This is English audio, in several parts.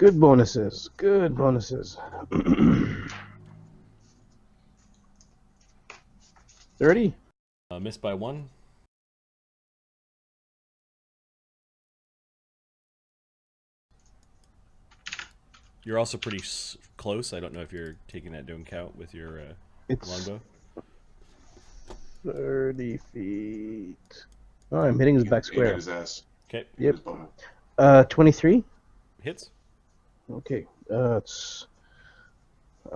Good bonuses. Good bonuses. 30. Missed by 1. You're also pretty close. I don't know if you're taking that into account with your longbow. 30 feet. Oh, I'm hitting his back square. His ass. Okay. Yep. 23. Hits. Okay. It's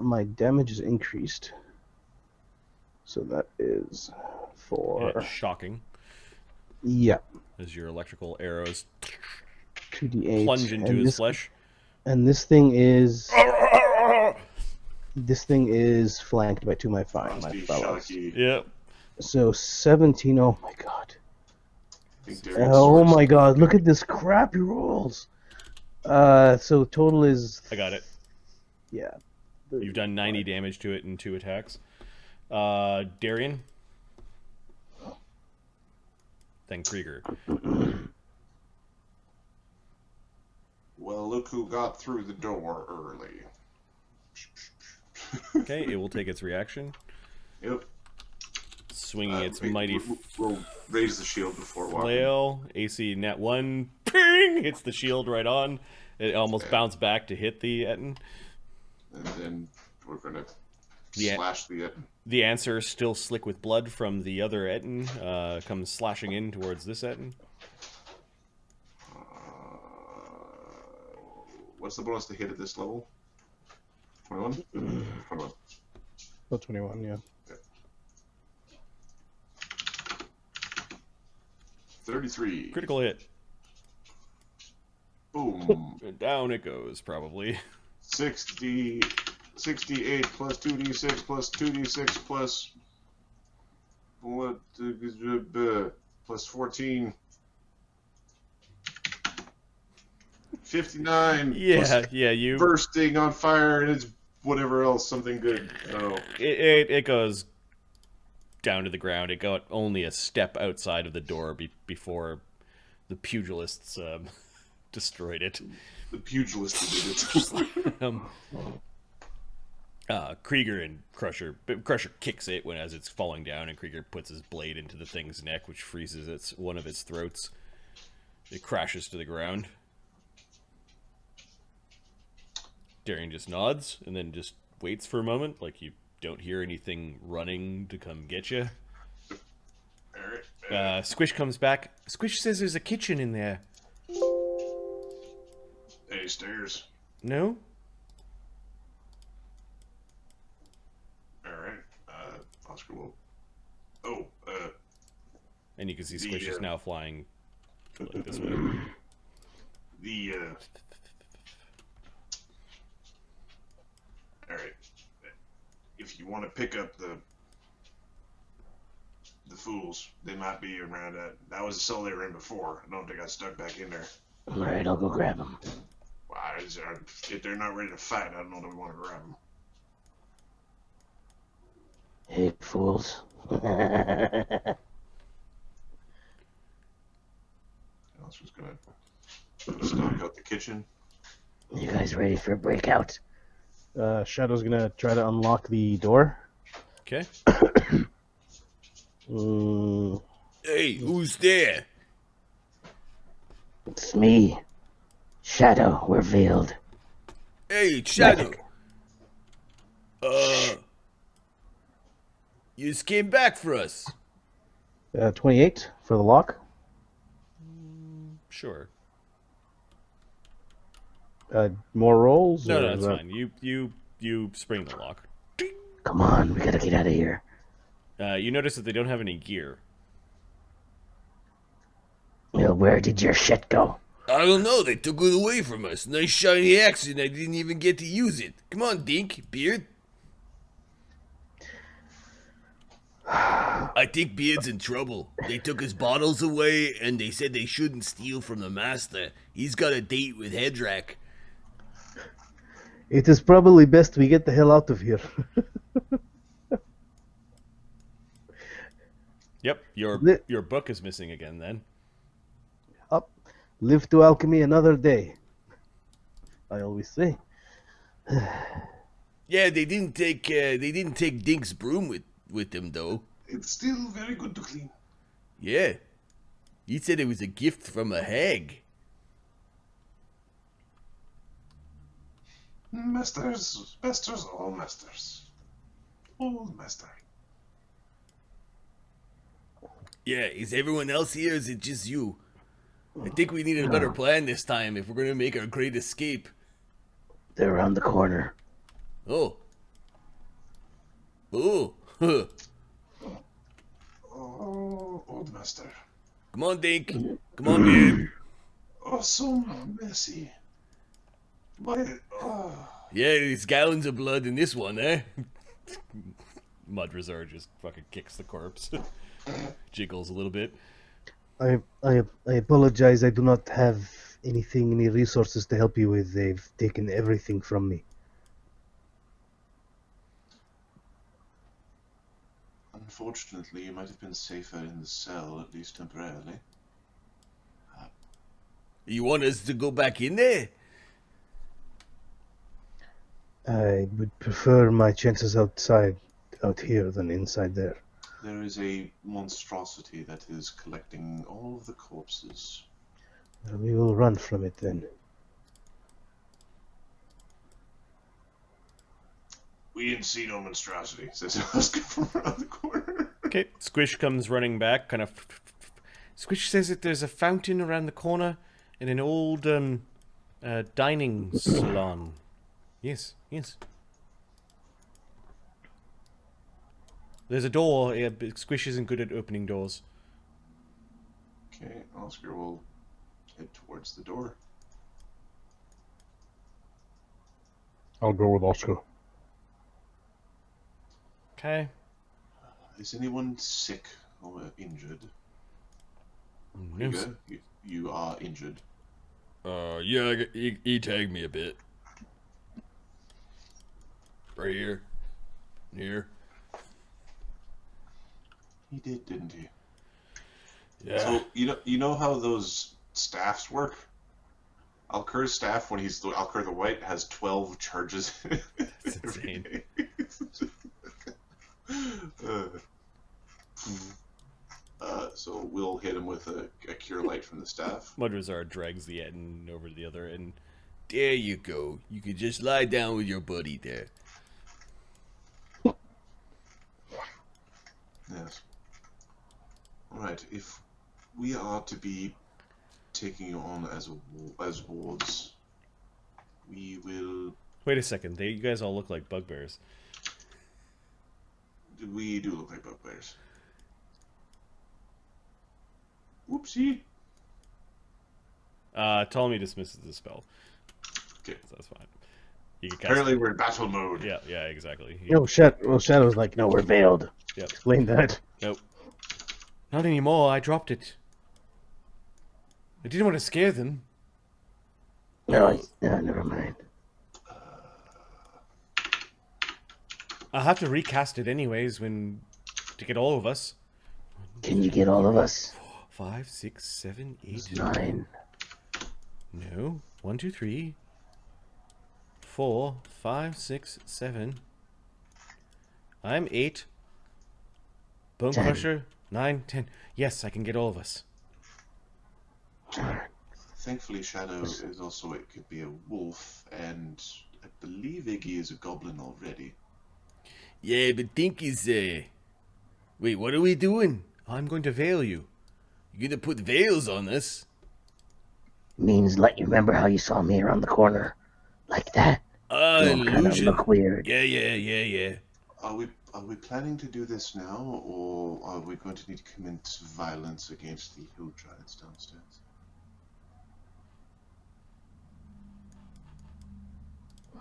my damage is increased. So that is 4. It's shocking. Yeah. As your electrical arrows 2d8. plunge into his flesh. And this thing is flanked by 2 of my fellows. Yep. So 17. Oh my god. Oh my god, look at this crap he rolls. So total is... I got it. Yeah. You've done 90 damage to it in 2 attacks. Darian. Then Krieger. Well, look who got through the door early. Okay, it will take its reaction. Yep. Swinging its mighty... We'll raise the shield before walking. flail. AC net 1. Ping! Hits the shield right on. It almost bounced back to hit the Etten. And then we're going to slash the Etten. The answer, still slick with blood from the other Etten, comes slashing in towards this Etten. What's the bonus to hit at this level? 21? 21. Oh, 21, yeah. 33. Critical hit. Boom. Down it goes, probably. 68 plus 2d6 plus 2d6 plus... What? Plus 14. 59. Yeah, you... Bursting on fire, and it's whatever else, something good. Oh. It goes down to the ground. It got only a step outside of the door before the pugilists destroyed it. The pugilist did it. Krieger and Crusher kicks it as it's falling down, and Krieger puts his blade into the thing's neck, which freezes one of its throats. It crashes to the ground. Darian just nods and then just waits for a moment, like you don't hear anything running to come get you. Squish comes back. Squish says there's a kitchen in there. Hey, stairs. No? Alright. Oscar will... And you can see Squish is now flying like this way. Alright. If you want to pick up the fools, they might be around that was the cell they were in before. I don't know if they got stuck back in there. Alright, I'll go grab them. Well, if they're not ready to fight, I don't know that we want to grab them. Hey, fools. I was just gonna stock out the kitchen. You guys ready for a breakout? Shadow's gonna try to unlock the door. Okay. Hey, who's there? It's me. Shadow, we're veiled. Hey, Shadow. You just came back for us. 28 for the lock. Sure. More rolls? No, it's fine. You spring the lock. Come on, we gotta get out of here. You notice that they don't have any gear. Well, where did your shit go? I don't know, they took it away from us. Nice shiny axe and I didn't even get to use it. Come on, Dink, Beard. I think Beard's in trouble. They took his bottles away and they said they shouldn't steal from the master. He's got a date with Hedrak. It is probably best we get the hell out of here. Yep, your book is missing again then. Up. Live to alchemy another day. I always say. Yeah, they didn't take Dink's broom with them though. It's still very good to clean. Yeah. He said it was a gift from a hag. Masters, all masters. All master. Yeah, is everyone else here? Or is it just you? I think we need a better plan this time if we're gonna make our great escape. They're around the corner. Oh. Oh. Huh. Oh, old master. Come on, Dink. Come on, babe. Oh, so messy. My, Yeah, there's gallons of blood in this one, eh? Mudrazzar just fucking kicks the corpse. Jiggles a little bit. I apologize. I do not have any resources to help you with. They've taken everything from me. Unfortunately, you might have been safer in the cell, at least temporarily. You want us to go back in there? I would prefer my chances out here than inside there. There is a monstrosity that is collecting all of the corpses. We will run from it then. We didn't see no monstrosity, says Oscar from around the corner. Okay, Squish comes running back, kind of. Squish says that there's a fountain around the corner in an old dining salon. Yes. There's a door. Yeah, but Squish isn't good at opening doors. Okay, Oscar will head towards the door. I'll go with Oscar. Okay. Is anyone sick or injured? No. Rigger, you are injured. Yeah, he tagged me a bit. Right here. Here. He did, didn't he? Yeah. So you know how those staffs work? Alkur's staff, when he's Alkur the White, has 12 charges. That's insane. So we'll hit him with a cure light from the staff. Mudrazzar drags the end over to the other, and There you go. You can just lie down with your buddy there. Yes. Alright, if we are to be taking you on as wards, we will... wait a second. You guys all look like bugbears. We do look like bugbears. Whoopsie. Ptolemy dismisses the spell. Okay. So that's fine. You can cast Apparently we're in battle mode. Yeah, exactly. Shadow's like, no, we're veiled. Yep. Explain that. Nope. Not anymore. I dropped it. I didn't want to scare them. No, never mind. I'll have to recast it anyways to get all of us. Can you get all of us? 5, 6, 7, 8. It's 9. No. 1, 2, 3, 4, 5, 6, 7. I'm 8. Bone 10. Crusher, 9, 10. Yes, I can get all of us. Thankfully, Shadow is also, it could be a wolf, and I believe Iggy is a goblin already. Yeah, but Dink is, Wait, what are we doing? I'm going to veil you. You gonna put veils on us? Means like you remember how you saw me around the corner, like that. An Don't kind of illusion. look weird. Yeah. Are we planning to do this now, or are we going to need to commence violence against the hill giants downstairs?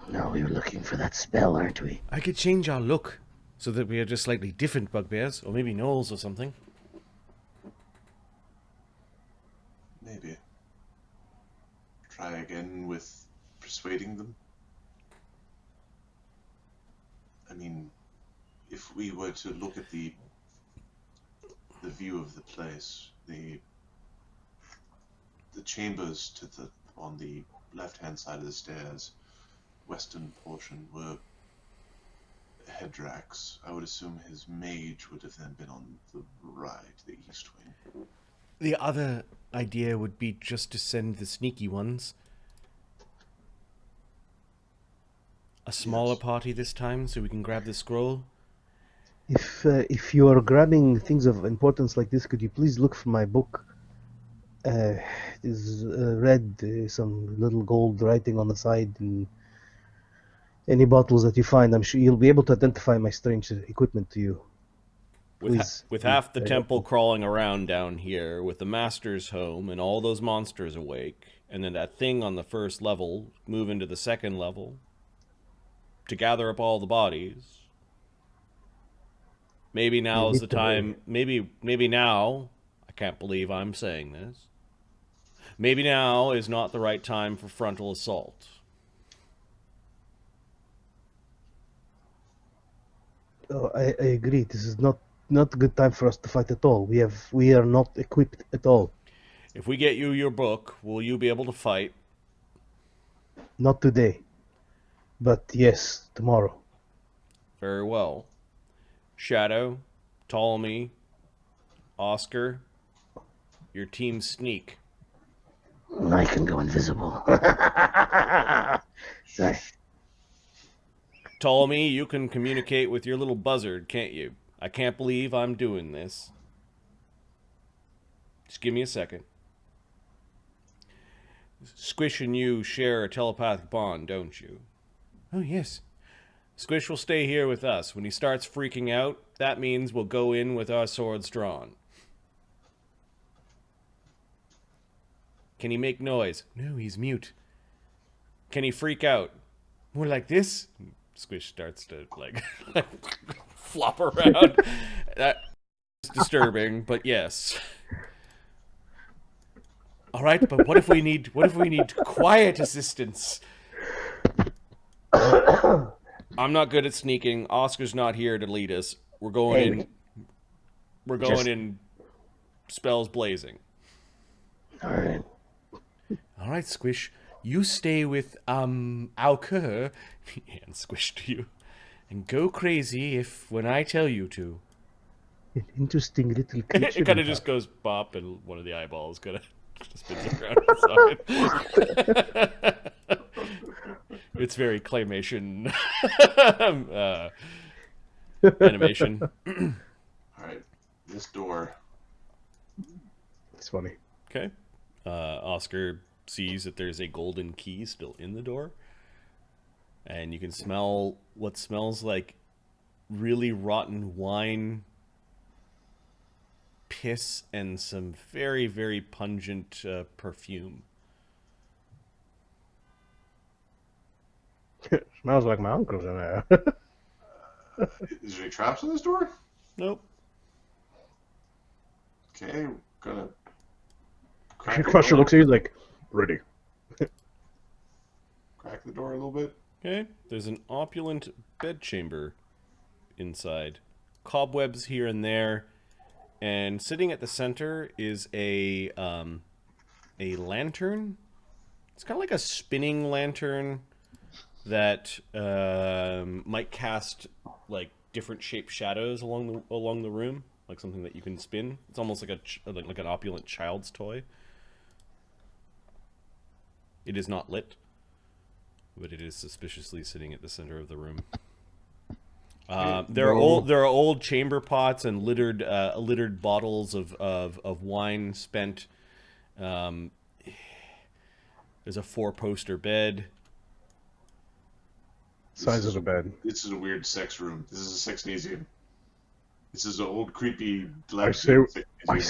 No, we were looking for that spell, aren't we? I could change our look so that we are just slightly different bugbears, or maybe gnolls or something. Maybe. Try again with persuading them. I mean, if we were to look at the view of the place, the chambers on the left-hand side of the stairs, western portion, were Hedrax. I would assume his mage would have then been on the right, the east wing. The other idea would be just to send the sneaky ones. A smaller party this time, so we can grab the scroll. If you are grabbing things of importance like this, could you please look for my book? Is red, some little gold writing on the side, and any bottles that you find, I'm sure you'll be able to identify my strange equipment to you. With half the temple crawling around down here, with the master's home and all those monsters awake, and then that thing on the first level move into the second level to gather up all the bodies. Maybe now is the time. Maybe now. I can't believe I'm saying this. Maybe now is not the right time for frontal assault. Oh, I agree. This is not a good time for us to fight at all. We are not equipped at all. If we get you your book, will you be able to fight? Not today, but yes, tomorrow. Very well. Shadow, Ptolemy, Oscar, your team sneak. I can go invisible. Sorry. Ptolemy, you can communicate with your little buzzard, can't you? I can't believe I'm doing this. Just give me a second. Squish and you share a telepathic bond, don't you? Oh, yes. Squish will stay here with us. When he starts freaking out, that means we'll go in with our swords drawn. Can he make noise? No, he's mute. Can he freak out? More like this? Squish starts to, like flop around. That's disturbing, but yes. All right, but what if we need quiet assistance? I'm not good at sneaking. Oscar's not here to lead us. We're going in spells blazing. All right, Squish. You stay with Alkur, and Squish to you, and go crazy when I tell you to. An interesting little creature. It kind of just goes bop, and one of the eyeballs kind of spins around inside. It's very claymation animation. All right, this door. It's funny. Okay. Oscar sees that there's a golden key still in the door, and you can smell what smells like really rotten wine, piss, and some very, very pungent perfume. Smells like my uncle's in there. Is there any traps on this door? Nope. Okay, gonna Crusher looks at you like, ready. crack the door a little bit. Okay. There's an opulent bedchamber inside. Cobwebs here and there. And sitting at the center is a lantern. It's kind of like a spinning lantern that might cast like different shaped shadows along the room, like something that you can spin. It's almost like like an opulent child's toy. It is not lit, but it is suspiciously sitting at the center of the room. There are old chamber pots and littered bottles of wine spent. There's a 4-poster bed. Size of the bed. This is a weird sex room. This is a sex museum. This is an old creepy. I say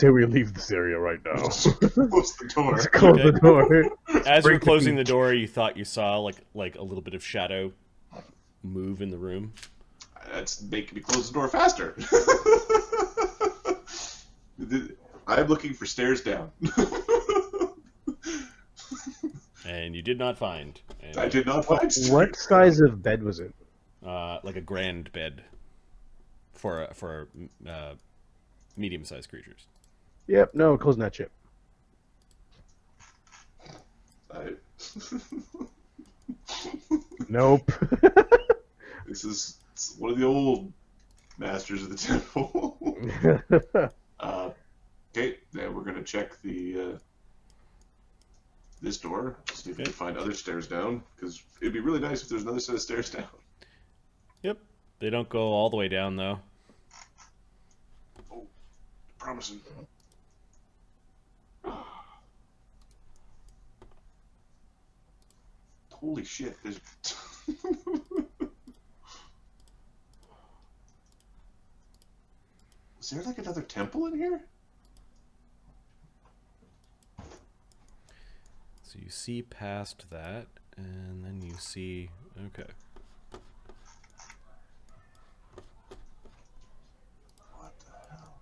we leave this area right now. Close the door. Let's close the door. As you're closing the door, you thought you saw like a little bit of shadow move in the room. That's making me close the door faster. I'm looking for stairs down. And you did not find. And, I did not find stairs. What size of bed was it? like a grand bed for medium-sized creatures. Yep, no, closing that ship. I Nope. This is one of the old masters of the temple. Okay, then we're gonna check the this door, see if we can find other stairs down, because it'd be really nice if there's another set of stairs down. Yep. They don't go all the way down, though. Oh, promising. Holy shit, there's... Is there like another temple in here? So you see past that, and then you see... Okay. What the hell?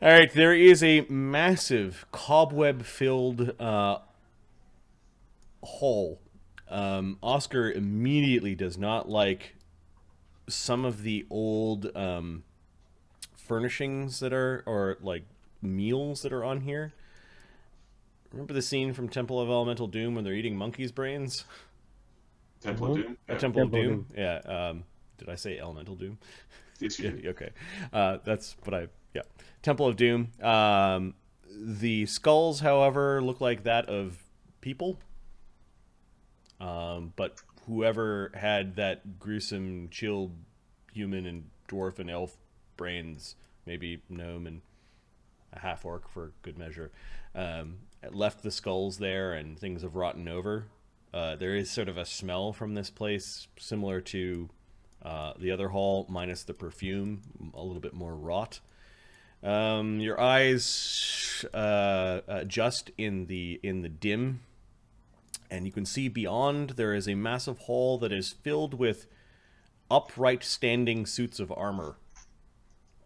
Alright, there is a massive cobweb-filled hole. Oscar immediately does not like some of the old furnishings that are, or like meals that are on here. Remember the scene from Temple of Elemental Doom when they're eating monkeys' brains? Temple of Doom? Yeah. Temple of Temple of Doom? Yeah. Did I say Elemental Doom? Yes, you Yeah, did. okay. That's what I... Yeah. Temple of Doom. The skulls, however, look like that of people. But whoever had that gruesome, chilled human and dwarf and elf brains, maybe gnome and a half-orc for good measure, left the skulls there and things have rotten over. There is sort of a smell from this place similar to the other hall, minus the perfume, a little bit more rot. Your eyes adjust in the dim, and you can see beyond there is a massive hall that is filled with upright standing suits of armor.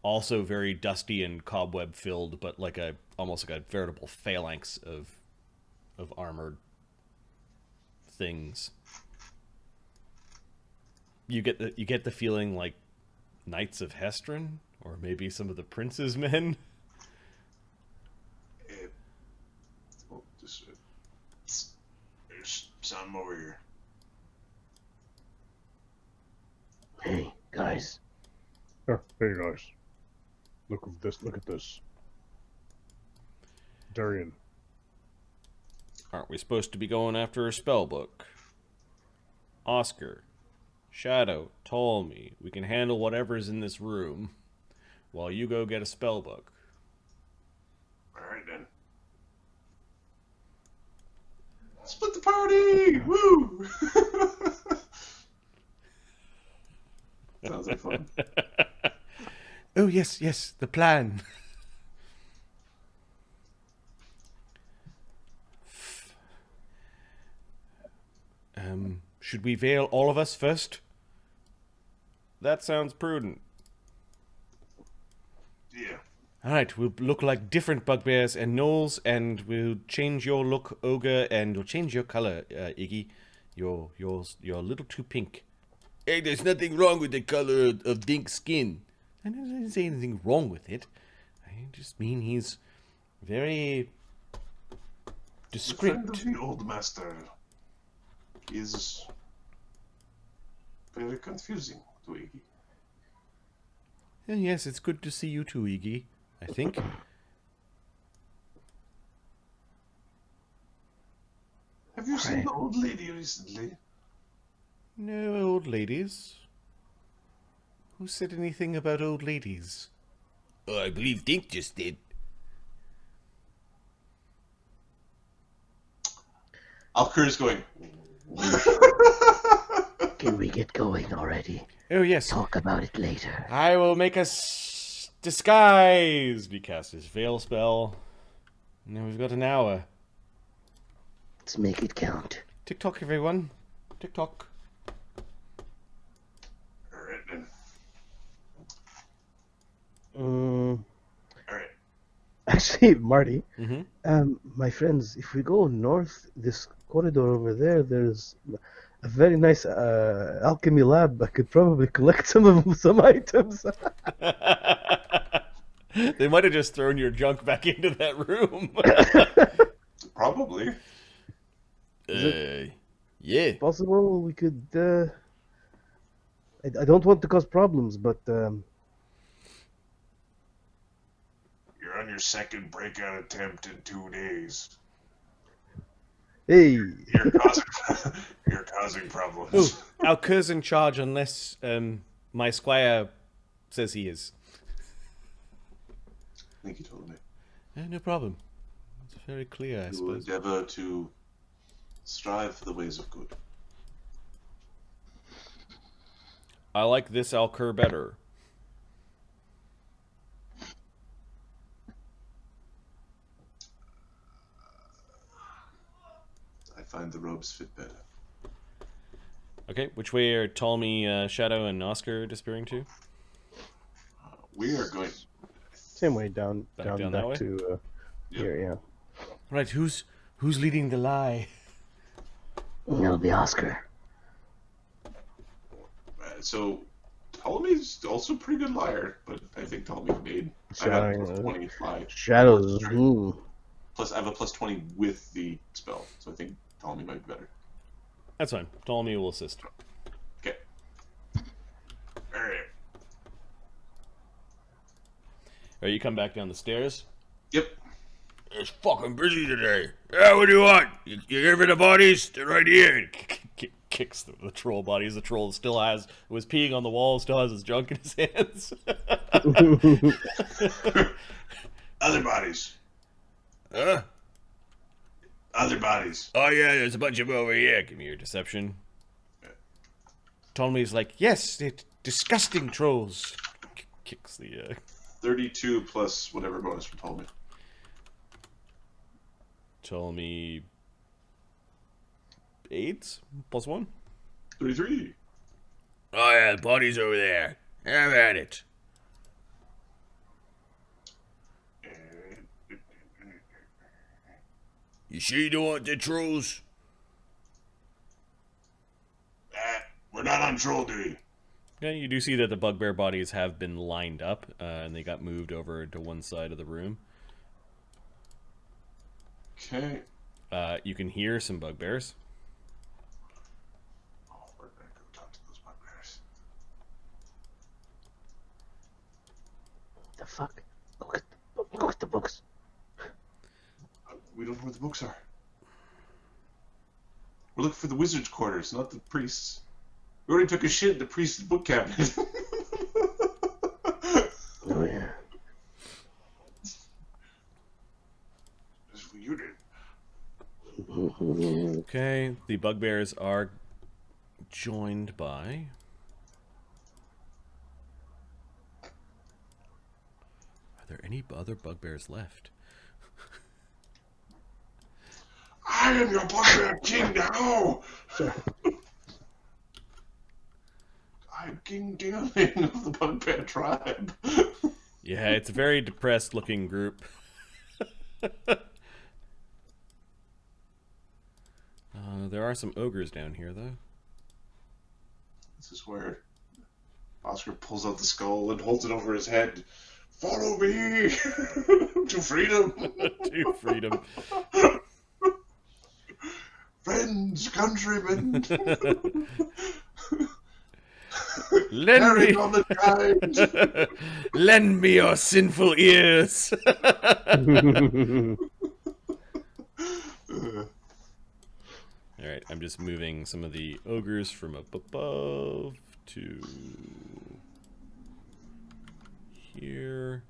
Also very dusty and cobweb filled, but like almost like a veritable phalanx of armored things. You get the feeling like Knights of Hestron, or maybe some of the Prince's men. Oh, just, there's some over here. Hey, guys. Hey guys, look at this. Look at this. Darian, Aren't we supposed to be going after a spellbook? Oscar, Shadow, Ptolemy, we can handle whatever's in this room while you go get a spellbook. Alright then. Split the party! Woo! Sounds like fun. Oh, yes, the plan. Should we veil all of us first? That sounds prudent. Yeah. Alright, we'll look like different bugbears and gnolls, and we'll change your look, Ogre, and we'll change your color, Iggy. You're a little too pink. Hey, there's nothing wrong with the color of Dink's skin. I didn't say anything wrong with it. I just mean he's very The friend discreet. of the old master is very confusing to Iggy. Yes, it's good to see you too, Iggy. I think. Have you seen the old lady recently? No old ladies. Who said anything about old ladies? Oh, I believe Dink just did. Alkur is going. Can we get going already? Oh, yes. Talk about it later. I will make us disguised. He casts his veil spell. Now we've got an hour. Let's make it count. Tick-tock, everyone. Tick-tock. Alright then. Alright. Actually, Marty, Mm-hmm. my friends, if we go north, this corridor over there, there's a very nice alchemy lab. I could probably collect some items. They might have just thrown your junk back into that room. Probably. Yeah. Possible we could. I don't want to cause problems, but You're on your second breakout attempt in 2 days. hey, You're causing, you're causing problems. Oh, Alkur's in charge unless my squire says he is. I think you told me. No problem. It's very clear, I You will suppose. endeavor to strive for the ways of good. I like this Alkur better. I find the robes fit better. Okay, which way are Ptolemy, Shadow, and Oscar disappearing to? We are going. same way down Back down that way? to Yep. here. Yeah, Right, who's leading the lie? it'll be Oscar. So Ptolemy's also a pretty good liar, but I think Ptolemy made. I got a plus 20 lie. Shadows. Plus, I have a plus 20 with the spell, so I think Ptolemy might be better. That's fine. Ptolemy will assist. Okay. Alright. Alright, you come back down the stairs. Yep. It's fucking busy today. Yeah, what do you want? You here for the bodies? They're right here. Kicks the troll bodies. The troll still was peeing on the wall, still has his junk in his hands. Other bodies. Huh? Other bodies. Oh, yeah, there's a bunch of them over here. Give me your deception. Ptolemy's like, yes, they're disgusting trolls. Kicks the 32 plus whatever bonus from Ptolemy. Ptolemy 8 plus 1. 33. Oh, yeah, the bodies over there. Have at it. You sure you don't want the trolls? We're not on troll duty. Yeah, you do see that the bugbear bodies have been lined up, and they got moved over to one side of the room. Okay. You can hear some bugbears. Oh, we're gonna go talk to those bugbears. The fuck? Look at the books. We don't know where the books are. We're looking for the wizard's quarters, not the priests. We already took a shit in the priest's book cabinet. Oh yeah. That's what you did. Okay, the bugbears are joined by... Are there any other bugbears left? I am your bugbear king now! I'm King Dealing of the bugbear tribe. Yeah, it's a very depressed looking group. There are some ogres down here, though. This is where Oscar pulls out the skull and holds it over his head. Follow me to freedom. To freedom. Friends, countrymen. Lend Carry me, on the tide. lend me your sinful ears. All right, I'm just moving some of the ogres from up above to here.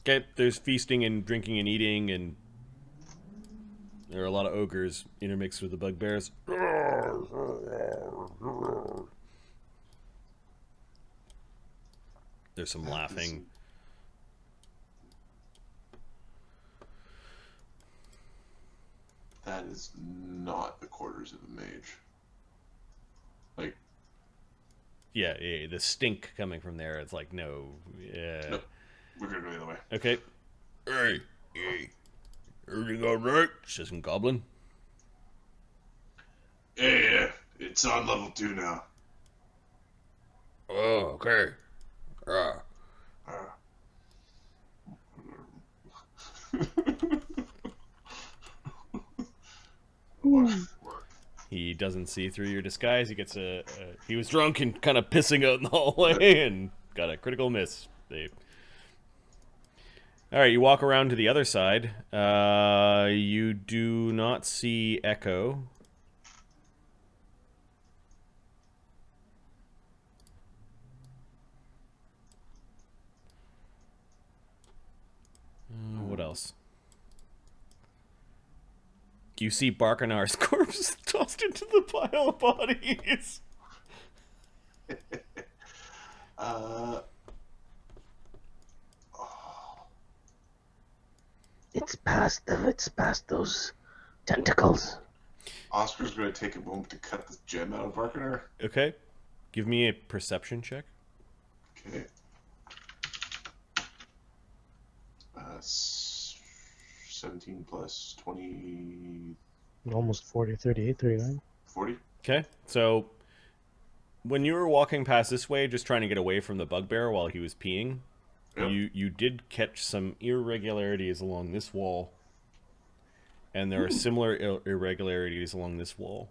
Okay, there's feasting and drinking and eating, and there are a lot of ogres intermixed with the bugbears. There's some laughing. That is not the quarters of a mage. Like, Yeah, the stink coming from there. It's like, no. Yeah. Nope. We're gonna go the other way. Okay. Hey, everything all right? Says some goblin. Yeah, it's on level 2 now. Oh, okay. He doesn't see through your disguise. He gets he was drunk and kind of pissing out in the hallway and got a critical miss. All right, you walk around to the other side. You do not see Echo. What else? You see Barkanar's corpse tossed into the pile of bodies. It's past those tentacles. Oscar's going to take a moment to cut the gem out of Barkanar. Okay. Give me a perception check. Okay. 17 plus 20... Almost 40, 38, 39. 40? Okay. So, when you were walking past this way, just trying to get away from the bugbear while he was peeing, Yep. you did catch some irregularities along this wall. And there are similar irregularities along this wall.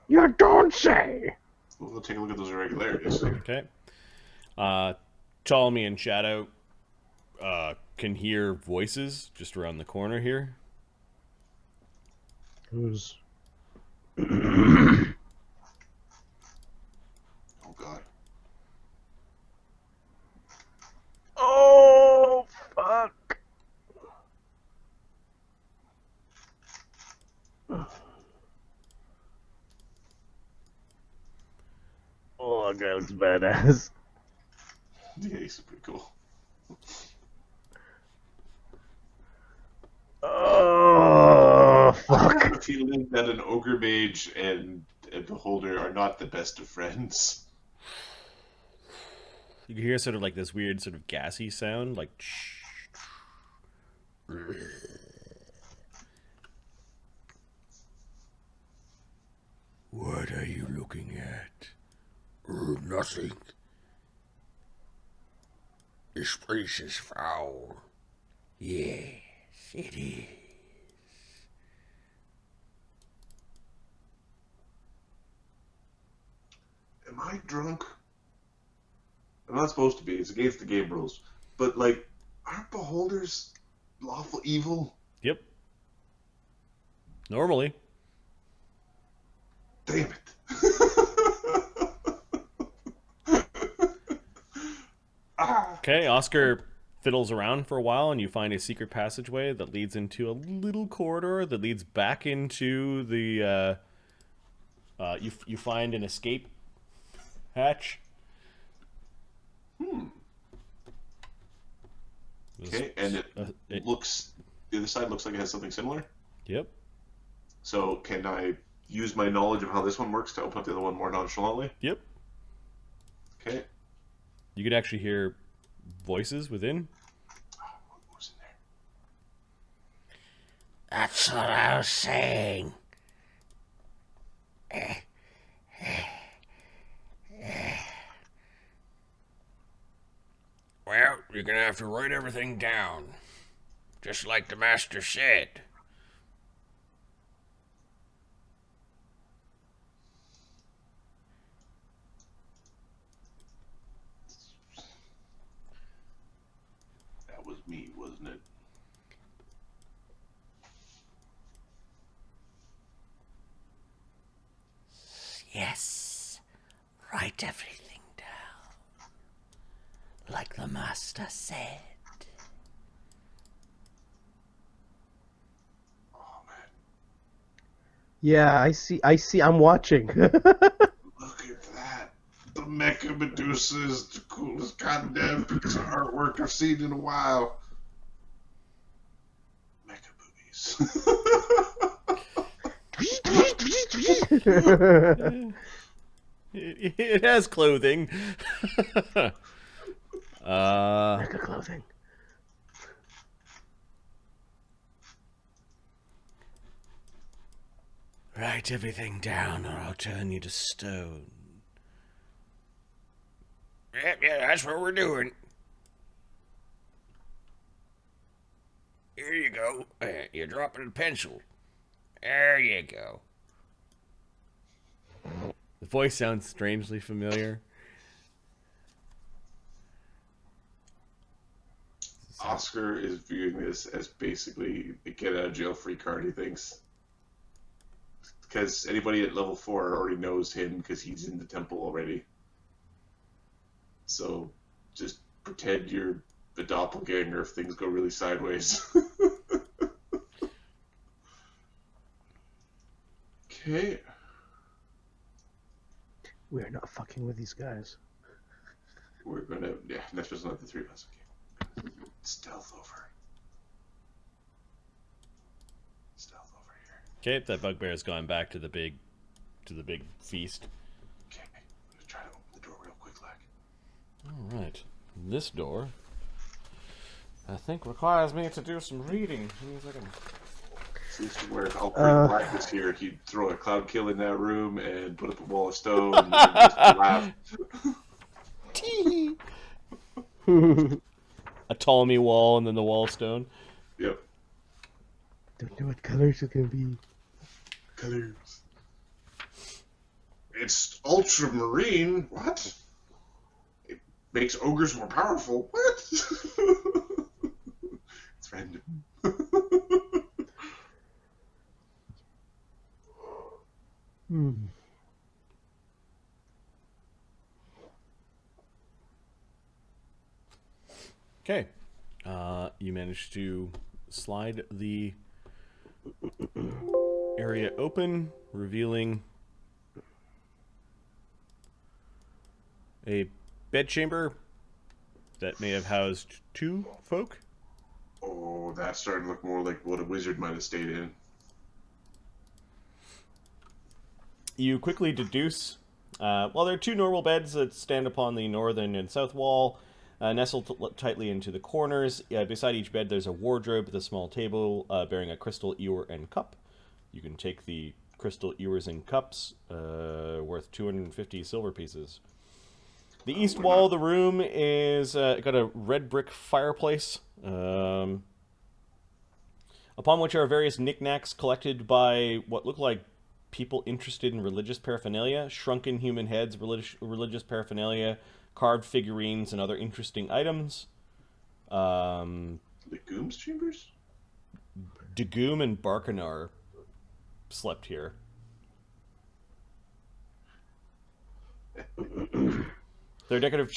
You don't say! We'll take a look at those irregularities. Okay. Ptolemy and Shadow can hear voices just around the corner here. Who's... Oh, God. Oh, fuck! Oh, that guy looks badass. Yeah, he's pretty cool. Oh, I fuck. have a feeling that an ogre mage and a beholder are not the best of friends. You can hear sort of like this weird sort of gassy sound, like... What are you looking at? Nothing. This place is foul. Yes, it is. Am I drunk? I'm not supposed to be. It's against the game rules. But, like, aren't beholders lawful evil? Yep. Normally. Damn it. Okay, Oscar fiddles around for a while, and you find a secret passageway that leads into a little corridor that leads back into the... you find an escape hatch. Okay, and it looks... The other side looks like it has something similar. Yep. So can I use my knowledge of how this one works to open up the other one more nonchalantly? Yep. Okay. You could actually hear voices within. What was in there? That's what I was saying. Well, you're gonna have to write everything down. Just like the master said. That was me, wasn't it? Yes. Write everything down. Like the master said. Oh, man. Yeah, I see, I'm watching. Look at that. The Mecha Medusa is the coolest goddamn piece of artwork I've seen in a while. Mecha boobies. It has clothing. Mecha clothing. Write everything down or I'll turn you to stone. Yeah, that's what we're doing. Here you go. You're dropping a pencil. There you go. The voice sounds strangely familiar. Oscar is viewing this as basically a get out of jail free card, he thinks. Because anybody at level 4 already knows him because he's in the temple already. So just pretend you're the doppelganger if things go really sideways. Okay. We're not fucking with these guys. We're gonna, yeah, that's just not the three of us. Okay. Stealth over. Stealth over here. Okay, that bugbear's gone back to the big feast. Okay. I'm gonna try to open the door real quick, like. All right, this door, I think, requires me to do some reading. Give me a second. Seems to where if Alkur and Black was here, he'd throw a cloud kill in that room and put up a wall of stone and just laugh. A Ptolemy wall and then the wall stone. Yep. Don't know what colors it can be. Colors. It's ultramarine. What? It makes ogres more powerful. What? It's random. Okay, you managed to slide the area open, revealing a bedchamber that may have housed 2 folk. Oh, that's starting to look more like what a wizard might have stayed in. You quickly deduce, well, there are 2 normal beds that stand upon the northern and south wall, nestled tightly into the corners. Beside each bed, there's a wardrobe with a small table bearing a crystal ewer and cup. You can take the crystal ewers and cups, worth 250 silver pieces. The east wall of the room is got a red brick fireplace, upon which are various knickknacks collected by what look like people interested in religious paraphernalia, shrunken human heads, religious paraphernalia, carved figurines, and other interesting items. Legumes chambers? Deggum and Barkanar slept here. There are decorative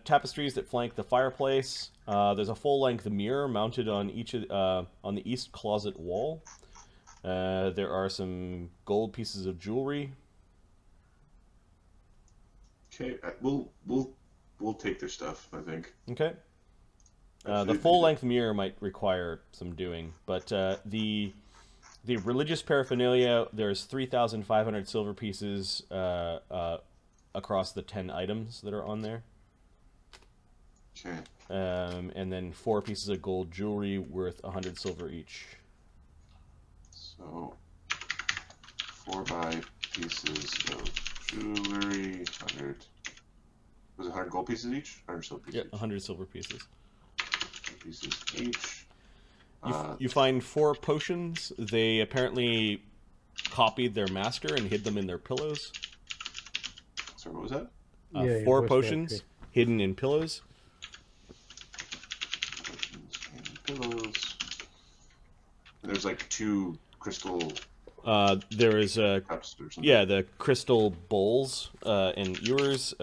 tapestries that flank the fireplace. There's a full-length mirror mounted on each on the east closet wall. There are some gold pieces of jewelry. Okay, we'll take their stuff, I think. Okay. The full-length mirror might require some doing, but the religious paraphernalia, there's 3,500 silver pieces across the 10 items that are on there. Okay. And then 4 pieces of gold jewelry worth 100 silver each. So 4 by pieces of jewelry, 100. Was it 100 gold pieces each? 100 silver pieces. Yeah, 100 silver pieces. Pieces each. You find 4 potions. They apparently copied their master and hid them in their pillows. Sorry, what was that? Yeah, 4 voice potions acting. hidden in pillows. Potions and pillows. And there's like 2 crystal There is cups or something. yeah, the crystal bowls and ewers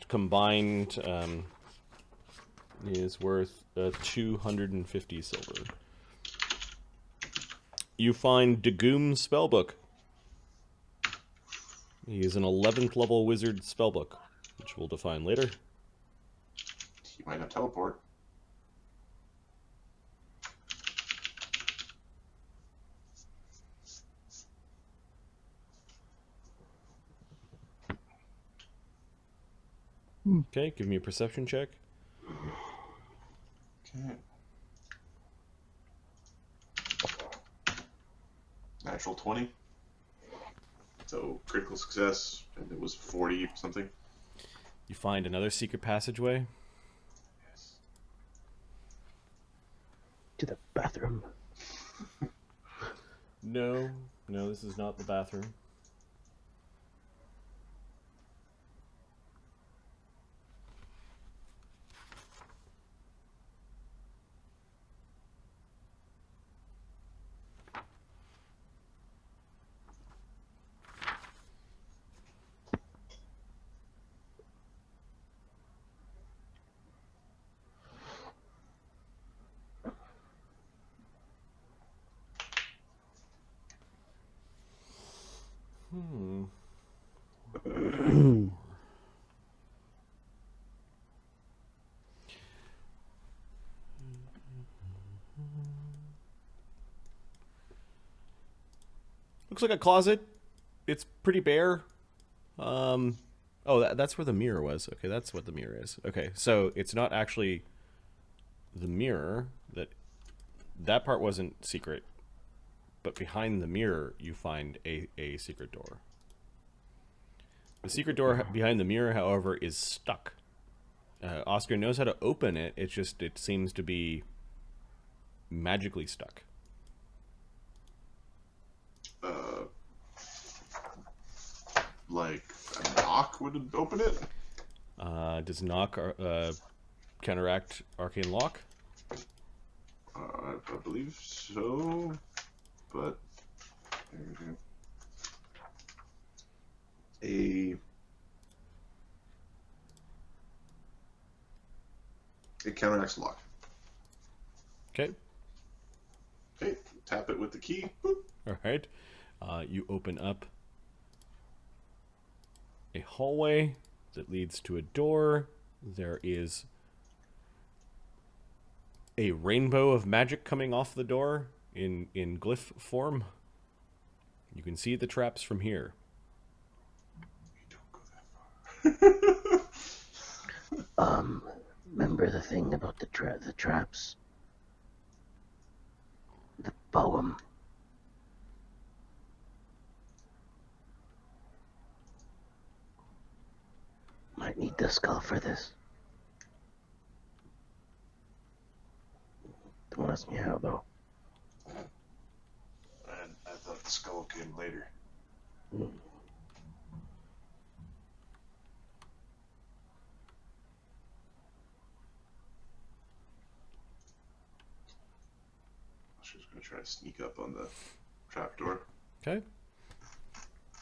combined is worth 250 silver. You find Deggum's spellbook. He is an 11th level wizard spellbook, which we'll define later. He might have teleport. Okay, give me a perception check. Okay. Natural 20. So critical success, and it was 40 something. You find another secret passageway. Yes. To the bathroom. No, this is not the bathroom. Looks like a closet. It's pretty bare. Oh, that's where the mirror was. Okay, that's what the mirror is. Okay, so it's not actually the mirror. That part wasn't secret. But behind the mirror, you find a secret door. The secret door behind the mirror, however, is stuck. Oscar knows how to open it. It seems to be magically stuck. Like a knock would open it? Does knock counteract arcane lock? I believe so, but it counteracts lock. Okay. Okay, tap it with the key. Boop. All right. You open up a hallway that leads to a door. There is a rainbow of magic coming off the door in glyph form. You can see the traps from here. You don't go that far. Remember the thing about the traps? The poem. Might need the skull for this. Don't ask me how, though. And I thought the skull came later. Mm. She was going to try to sneak up on the trapdoor. Okay.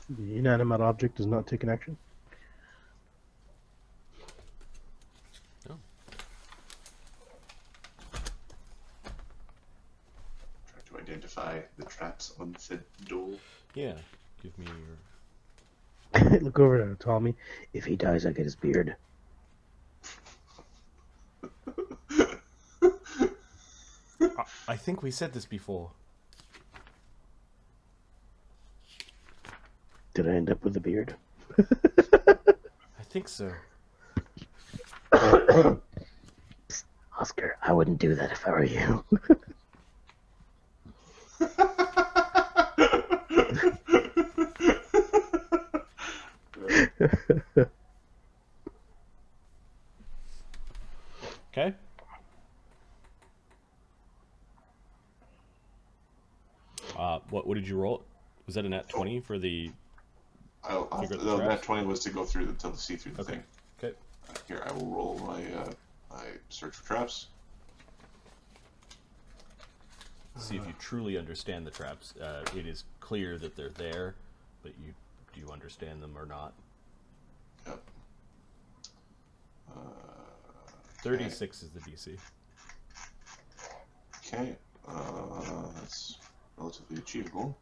The inanimate object does not take an action. Oh. Try to identify the traps on said door. Yeah. Give me your... Look over at Ptolemy. If he dies, I get his beard. I think we said this before. Did I end up with a beard? I think so. Psst, Oscar, I wouldn't do that if I were you. Okay. What did you roll? Was that a nat 20 for the... Figure out the No, traps? that 20 was to go through to see through the thing. Okay. Here, I will roll my my search for traps. See if you truly understand the traps. It is clear that they're there, but do you understand them or not? Yep. 36 is the DC. Okay, that's relatively achievable.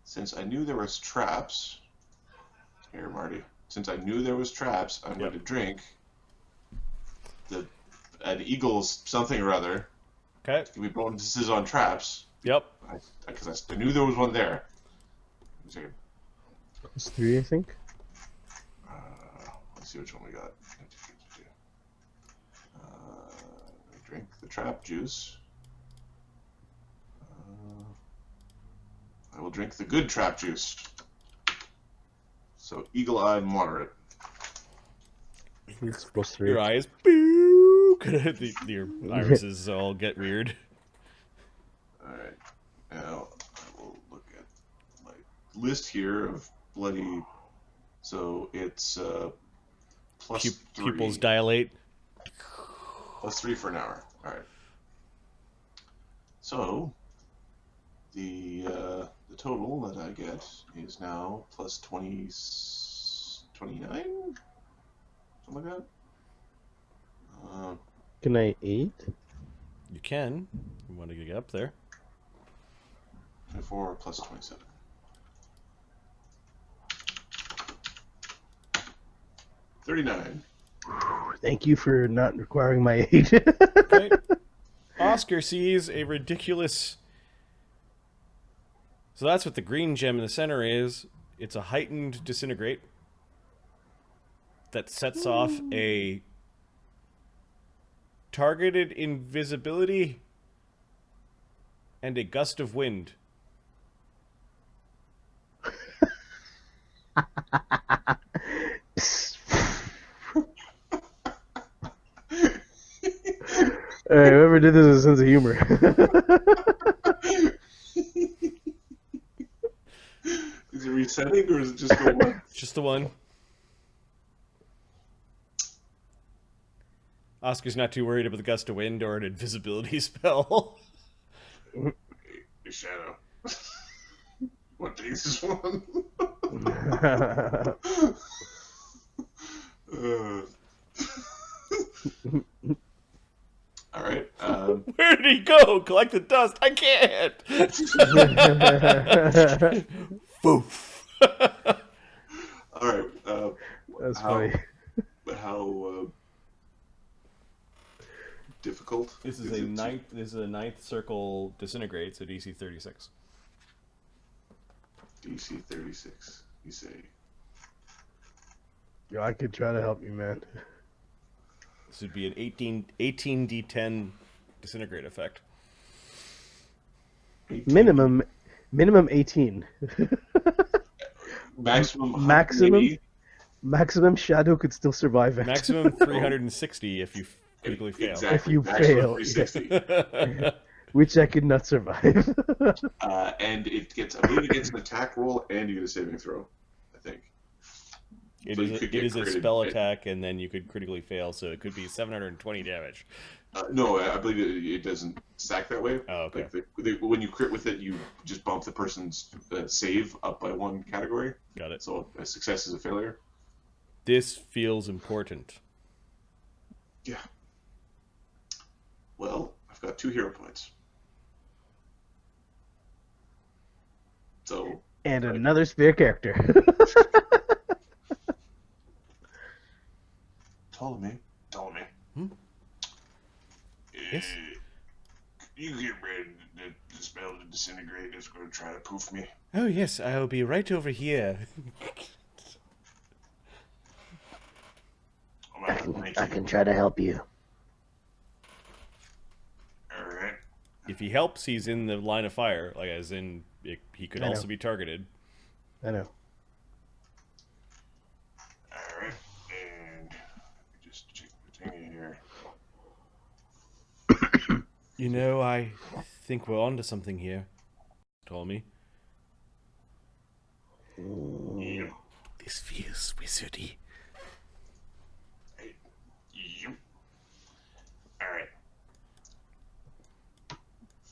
Since I knew there was traps, here, Marty. Since I knew there was traps, I'm going to drink an eagle's something or other. Okay. Give me bonuses on traps. Yep. Because I knew there was one there. It's 3, I think. Let's see which one we got. Drink the trap juice. will drink the good trap juice. So Eagle Eye moderate. It's +3. Your eyes, boo! Your irises all get weird. Alright. Now, I will look at my list here of bloody... So, it's +3. Pupils dilate. +3 for an hour. Alright. So, the total that I get is now +20... 29? Something like that? Can I eat? You can. You want to get up there. 24 plus 27. $39. Thank you for not requiring my aid. Okay. Oscar sees a ridiculous... So that's what the green gem in the center is. It's a heightened disintegrate that sets off a targeted invisibility and a gust of wind. Hey, whoever did this has a sense of humor. Is it resetting or is it just going one? Just the one. Oscar's not too worried about the gust of wind or an invisibility spell. Hey, Shadow. What day is this one? Alright. Where did he go? Collect the dust. I can't. Poof. Alright. That's funny. How difficult? This is a ninth. This is a ninth circle disintegrate. So DC 36. DC 36. You say. Yo, I could try to help you, man. This would be an 18d10 disintegrate effect. 18. Minimum 18. Maximum Shadow could still survive it. Maximum 360 if you critically fail. Exactly. If you Maximum fail. 360. Which I could not survive. And it gets, I believe it gets an attack roll and you get a saving throw, I think. It So is a critted. spell attack, and then you could critically fail, so it could be 720 damage. No, I believe it doesn't stack that way. Oh, okay. Like when you crit with it, you just bump the person's save up by one category. Got it. So a success is a failure. This feels important. Yeah. Well, I've got 2 hero points. So. And another spare character. Ptolemy. Hmm? Yes? You get ready to spell to disintegrate. It's going to try to poof me. Oh yes, I'll be right over here. I can try to help you. Alright. If he helps, he's in the line of fire. Like, as in, he could I know. also be targeted. I know. Alright. And just check the thing here. You know, I think we're onto something here. Ptolemy. Yep. This feels wizardy. Yep. Alright.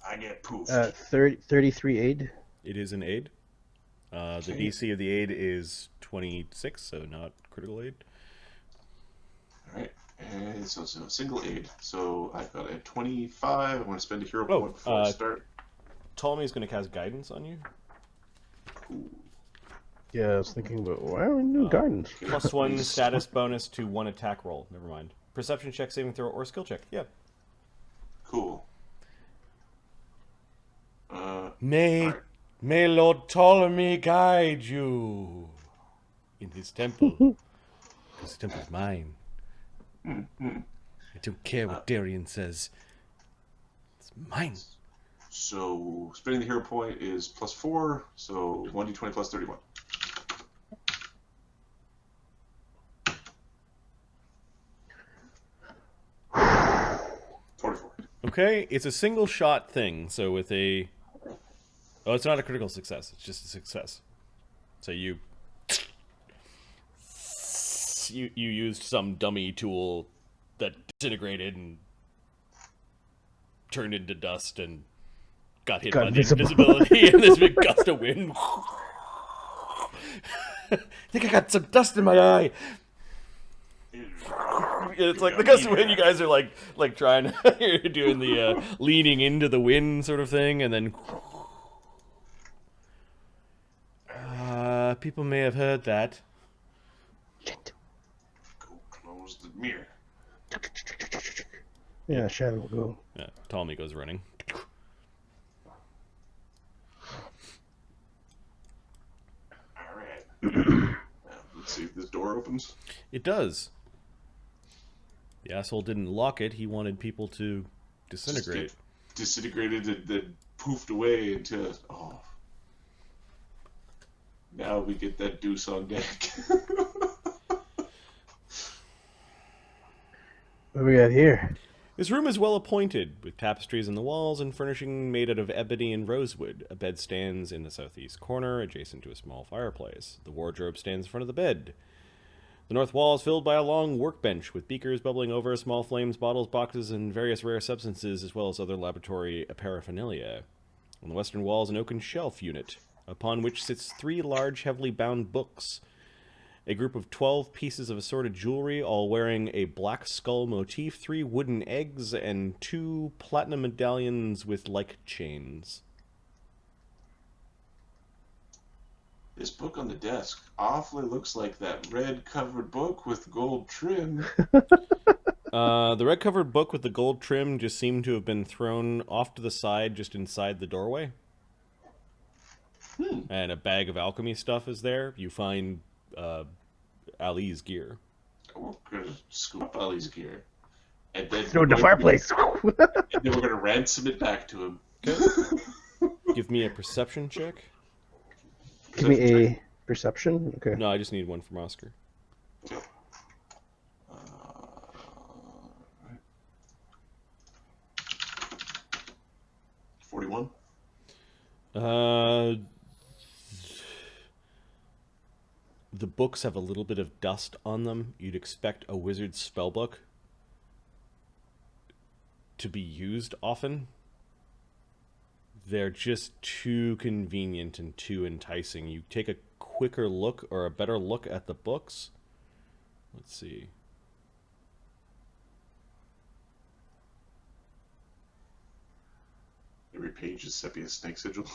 I get poofed. 33 aid. It is an aid. The DC of the aid is 26, so not critical aid. Alright. And so it's a single aid. So I've got a 25. I want to spend a hero point before I start. Ptolemy is going to cast guidance on you. Cool. Yeah, I was thinking about why are we doing gardens? +1 status bonus to 1 attack roll. Never mind. Perception check, saving throw, or skill check. Yeah. Cool. May Alright. Lord Ptolemy guide you in his temple. His temple's mine. I don't care what Darian says. It's mine. So spending the hero point is +4, so 1d20 plus 31. Okay, it's a single shot thing, so with a... Oh, it's not a critical success, it's just a success. So you used some dummy tool that disintegrated and turned into dust and got hit by the invisibility and this big gust of wind. I think I got some dust in my eye. It's like the gust of wind. You guys are like trying to, you're doing the leaning into the wind sort of thing, and then people may have heard that. Go close the mirror. Yeah, Shadow will go. Yeah, Ptolemy goes running. All right. Now, let's see if this door opens. It does. The asshole didn't lock it. He wanted people to disintegrate. Disintegrated and then poofed away into... Oh. Now we get that deuce on deck. What do we got here? This room is well appointed, with tapestries on the walls and furnishing made out of ebony and rosewood. A bed stands in the southeast corner, adjacent to a small fireplace. The wardrobe stands in front of the bed. The north wall is filled by a long workbench, with beakers bubbling over, small flames, bottles, boxes, and various rare substances, as well as other laboratory paraphernalia. On the western wall is an oaken shelf unit, upon which sits 3 large, heavily bound books. A group of 12 pieces of assorted jewelry, all wearing a black skull motif, 3 wooden eggs, and 2 platinum medallions with like chains. This book on the desk awfully looks like that red-covered book with gold trim. The red-covered book with the gold trim just seemed to have been thrown off to the side just inside the doorway. And a bag of alchemy stuff is there. You find Ali's gear. We're going to scoop up Ali's gear. And then Throw it in the fireplace. And then we're going to ransom it back to him. Okay. Give me a perception check. Give me a perception. Okay. No, I just need one from Oscar. Okay. 41. The books have a little bit of dust on them. You'd expect a wizard's spellbook to be used often. They're just too convenient and too enticing. You take a quicker look or a better look at the books. Let's see. Every page is sepia snake sigil.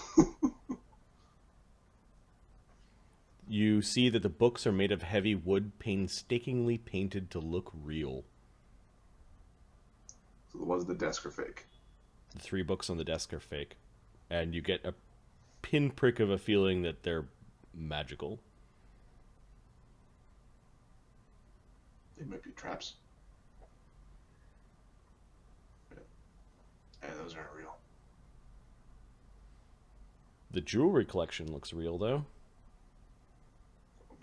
You see that the books are made of heavy wood, painstakingly painted to look real. So the ones on the desk are fake. The 3 books on the desk are fake. And you get a pinprick of a feeling that they're magical. They might be traps. Yeah, those aren't real. The jewelry collection looks real, though.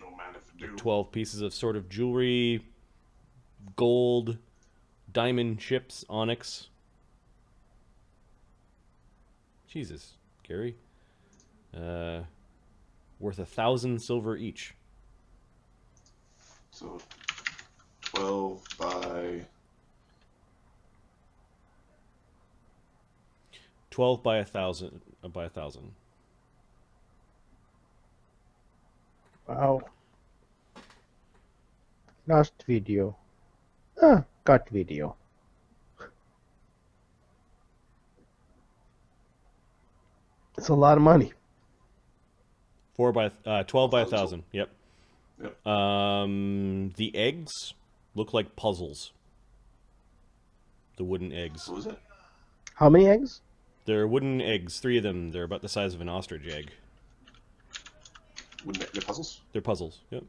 Don't mind if I do. 12 pieces of sort of jewelry, gold, diamond chips, onyx. Jesus, Gary. Worth 1,000 silver each. So 12 by 12 by 1,000. By 1,000. Wow. Last video. Cut video. It's a lot of money. 12 by 1,000. Yep. Yep. The eggs look like puzzles. The wooden eggs. What was it? How many eggs? They're wooden eggs. 3 of them. They're about the size of an ostrich egg. Wouldn't they puzzles? They're puzzles. Yep.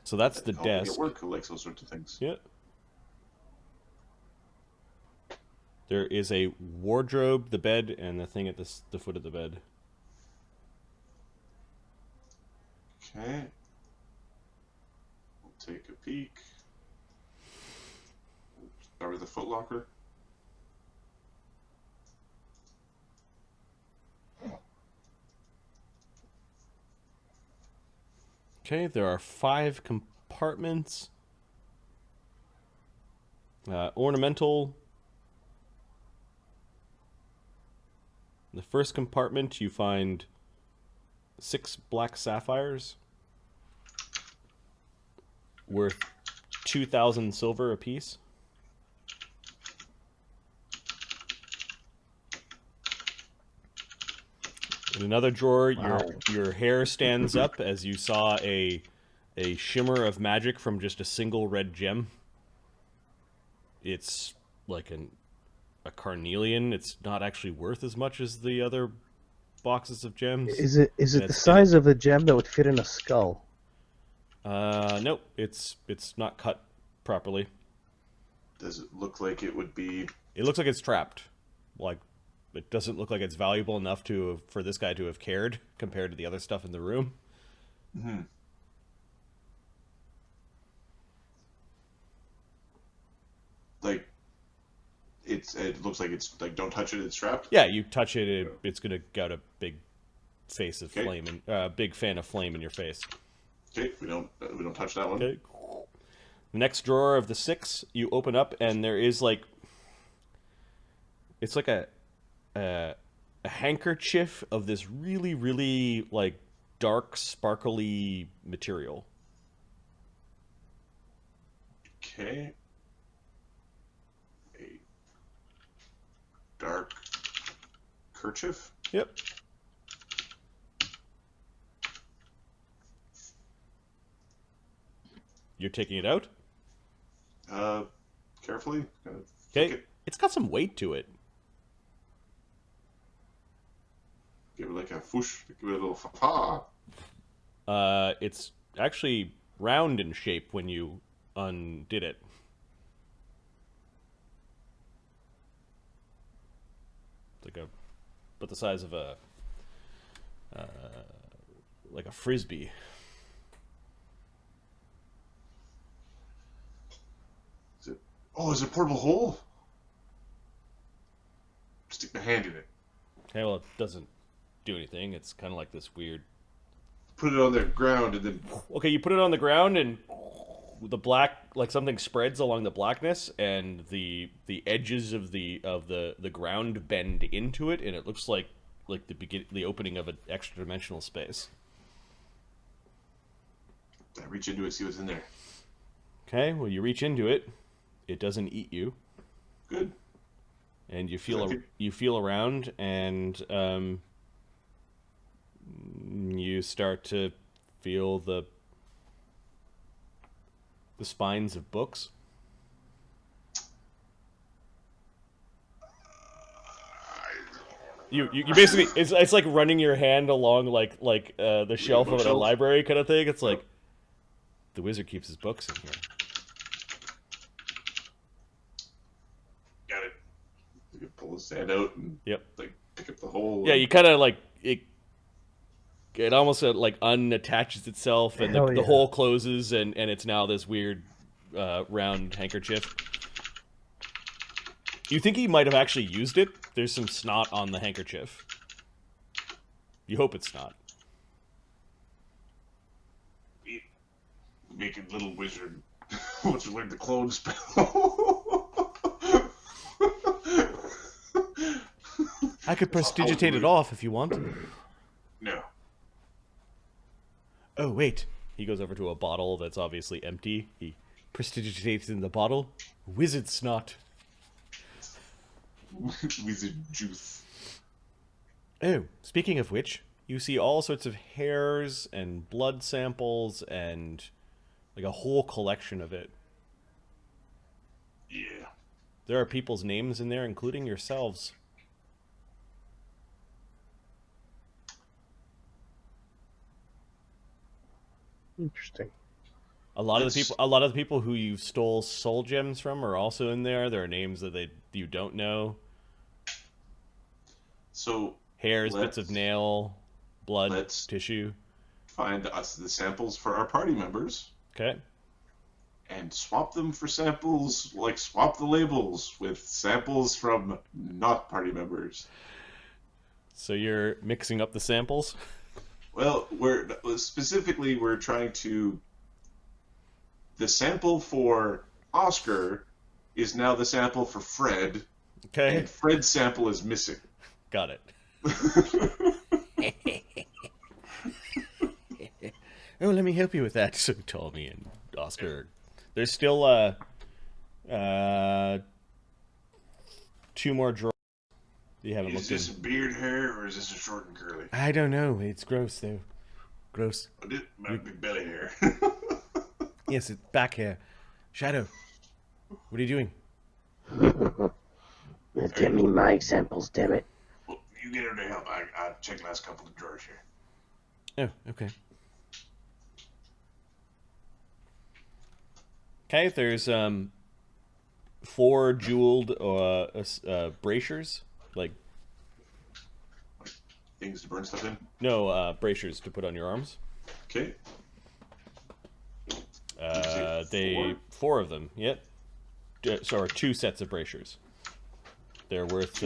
So that's the At desk. work who likes those sorts of things. Yeah. There is a wardrobe, the bed, and the thing at the foot of the bed. Okay. We'll take a peek. Start with the footlocker. Okay, there are 5 compartments. Ornamental. In the first compartment, you find 6 black sapphires worth 2,000 silver apiece. In another drawer, your hair stands up as you saw a shimmer of magic from just a single red gem. It's like a carnelian. It's not actually worth as much as the other boxes of gems. Is it the size of a gem that would fit in a skull? Nope. It's not cut properly. Does it look like it would be... It looks like it's trapped. Like, it doesn't look like it's valuable enough for this guy to have cared compared to the other stuff in the room. Mm-hmm. Like, it looks like it's like, don't touch it, it's trapped? Yeah, you touch it, it's gonna get a big face of Okay. flame, and big fan of flame in your face. Okay, we don't touch that one. Okay. The next drawer of the 6, you open up, and there is like, it's like a handkerchief of this really, really like dark, sparkly material. Okay. A dark kerchief? Yep. You're taking it out? Carefully. Okay. It's got some weight to it. Give it like a whoosh, give it a little fa-fa. It's actually round in shape when you undid it. It's like but the size of a, like a frisbee. Is it a portable hole? Stick my hand in it. Okay, well, it doesn't do anything. It's kind of like this weird... Put it on the ground and then... Okay, you put it on the ground and the black, like something spreads along the blackness, and the edges of the ground bend into it, and it looks like the opening of an extra dimensional space. I reach into it, see what's in there. Okay, well, you reach into it. It doesn't eat you. Good. And you feel around, and you start to feel the spines of books. You basically, it's like running your hand along like the shelf of a library kind of thing. It's like the wizard keeps his books in here. Got it. You can pull his hand out and like pick up the hole. Yeah, you kind of like it almost like unattaches itself, and the hole closes, and it's now this weird round handkerchief. You think he might have actually used it? There's some snot on the handkerchief. You hope it's not. Making little wizard wants to learn the clone spell. I could prestidigitate it off if you want. No. Oh, wait. He goes over to a bottle that's obviously empty. He prestidigitates in the bottle. Wizard snot. Wizard juice. Oh, speaking of which, you see all sorts of hairs and blood samples and like a whole collection of it. Yeah. There are people's names in there, including yourselves. Interesting. A lot of the people who you stole soul gems from are also in there. There are names that you don't know. So Hairs, bits of nail, blood, tissue. Find us the samples for our party members. Okay. And swap them for samples, like swap the labels with samples from not party members. So you're mixing up the samples? Well, we're trying to... The sample for Oscar is now the sample for Fred. Okay. And Fred's sample is missing. Got it. Oh, let me help you with that. So Ptolemy and Oscar. There's still 2 more drawers you haven't looked in. Is this beard hair or is this a short and curly? I don't know. It's gross though. Gross. It might be belly hair. Yes, it's back hair. Shadow. What are you doing? Give me my examples, damn it. Well, you get her to help. I checked last couple of drawers here. Oh, okay. Okay, there's 4 jeweled bracers, like things to burn stuff in. No, bracers to put on your arms. Okay. 4 of them. Yep. Sorry, 2 sets of bracers. They're worth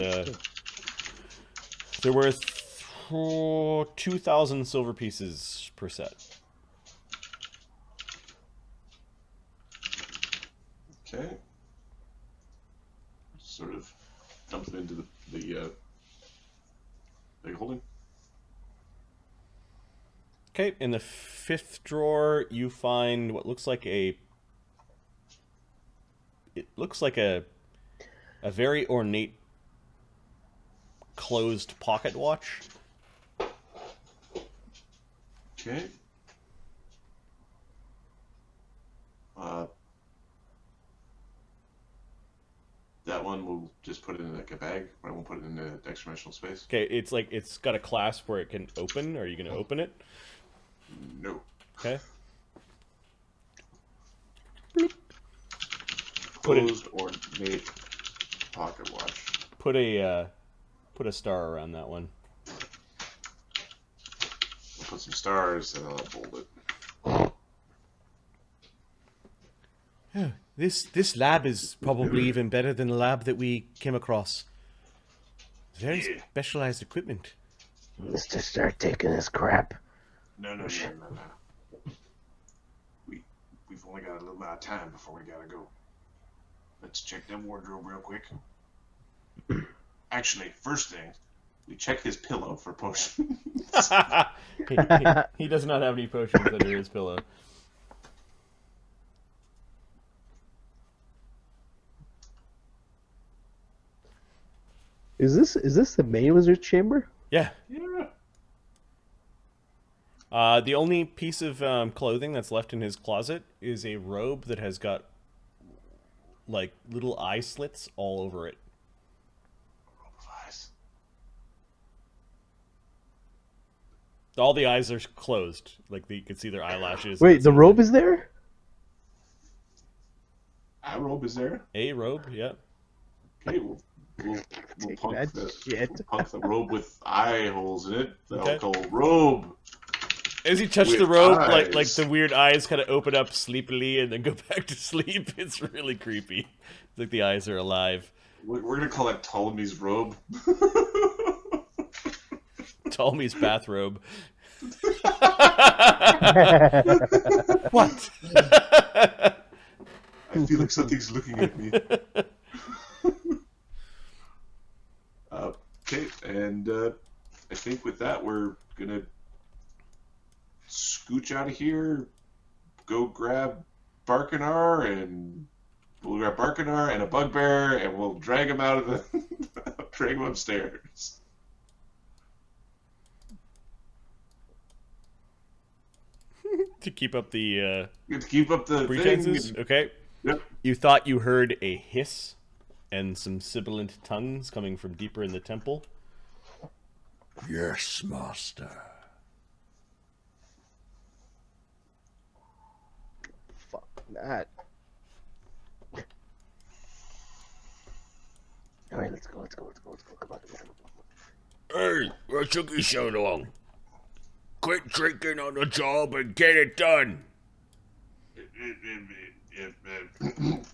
2,000 silver pieces per set. Okay. Sort of dump them into the big holding. Okay, in the 5th drawer, you find what looks like a very ornate closed pocket watch. Okay. That one we'll just put it in like a bag. I won't put it in the extra-dimensional space. Okay, it's got a clasp where it can open. Are you going to open it? No. Okay. Closed ornate pocket watch. Put a star around that one. We'll put some stars and I'll fold it. This lab is probably even better than the lab that we came across. Very specialized equipment. Mister, start taking this crap. No. We've only got a little amount of time before we gotta go. Let's check that wardrobe real quick. Actually, first thing, we check his pillow for potions. he does not have any potions under his pillow. Is this the main wizard chamber? Yeah. Yeah. The only piece of clothing that's left in his closet is a robe that has got like little eye slits all over it. Robe of eyes. All the eyes are closed. Like you can see their eyelashes. Wait, the robe is there? A robe is there. A robe, yeah. Okay, we'll punk that shit. we'll punk the robe with eye holes in it. That'll Okay. go robe. As you touch With the robe, eyes. like the weird eyes kind of open up sleepily and then go back to sleep. It's really creepy. It's like the eyes are alive. We're gonna call that Ptolemy's robe. Ptolemy's bathrobe. What? I feel like something's looking at me. Okay, and I think with that we're gonna scooch out of here, go grab Barkanar, and we'll grab Barkanar and a bugbear, and we'll drag him out of the drag him upstairs. To keep up the You have to keep up the pretenses? thing. Okay. Yep. You thought you heard a hiss and some sibilant tongues coming from deeper in the temple. Yes, master. That. All right, let's go. Come on. Hey, what took you so long? Quit drinking on the job and get it done. Move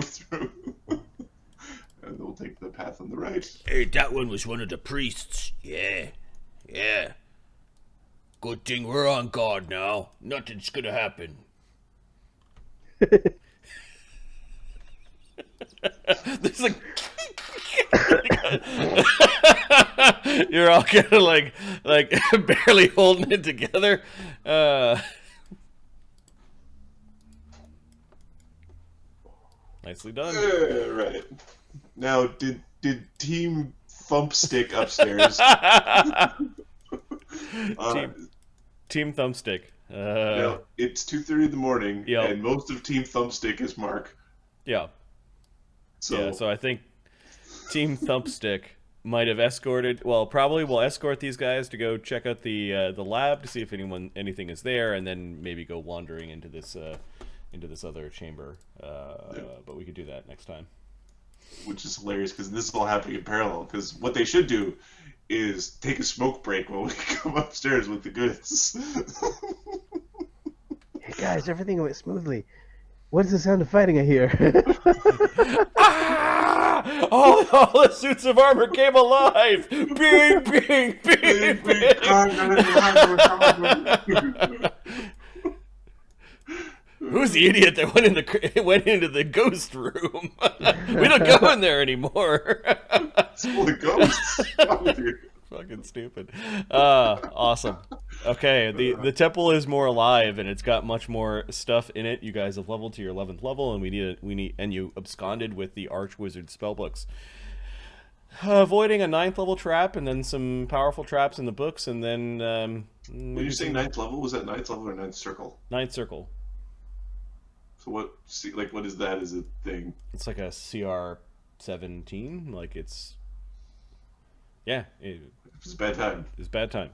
through. And we'll take the path on the right. Hey, that one was one of the priests. Yeah. Good thing we're on guard now. Nothing's gonna happen. There's like you're all kind of like barely holding it together. Nicely done. Right. Now, did Team Thumpstick upstairs? Team Thumbstick. No, it's 2:30 in the morning, Yep. and most of Team Thumpstick is Mark. Yeah. So, So I think Team Thumpstick might have escorted. Well, probably will escort these guys to go check out the lab to see if anything is there, and then maybe go wandering into this other chamber. But we could do that next time. which is hilarious because this is all happening in parallel. Because what they should do is take a smoke break while we come upstairs with the goods. Hey guys, everything went smoothly. What is the sound of fighting I hear? Ah! All the suits of armor came alive! Bing, bing, bing, bing! Who's the idiot that went into the ghost room? We don't go in there anymore. It's full of ghosts. Fucking stupid. Awesome. Okay, the temple is more alive and it's got much more stuff in it. You guys have leveled to your 11th level, and and you absconded with the Archwizard spellbooks. Avoiding a 9th level trap and then some powerful traps in the books, and then When you're saying 9th level, was that 9th level or 9th circle? 9th circle. So what is that as a thing? It's like a CR 17. Like it's It's a bad time. It's bad time.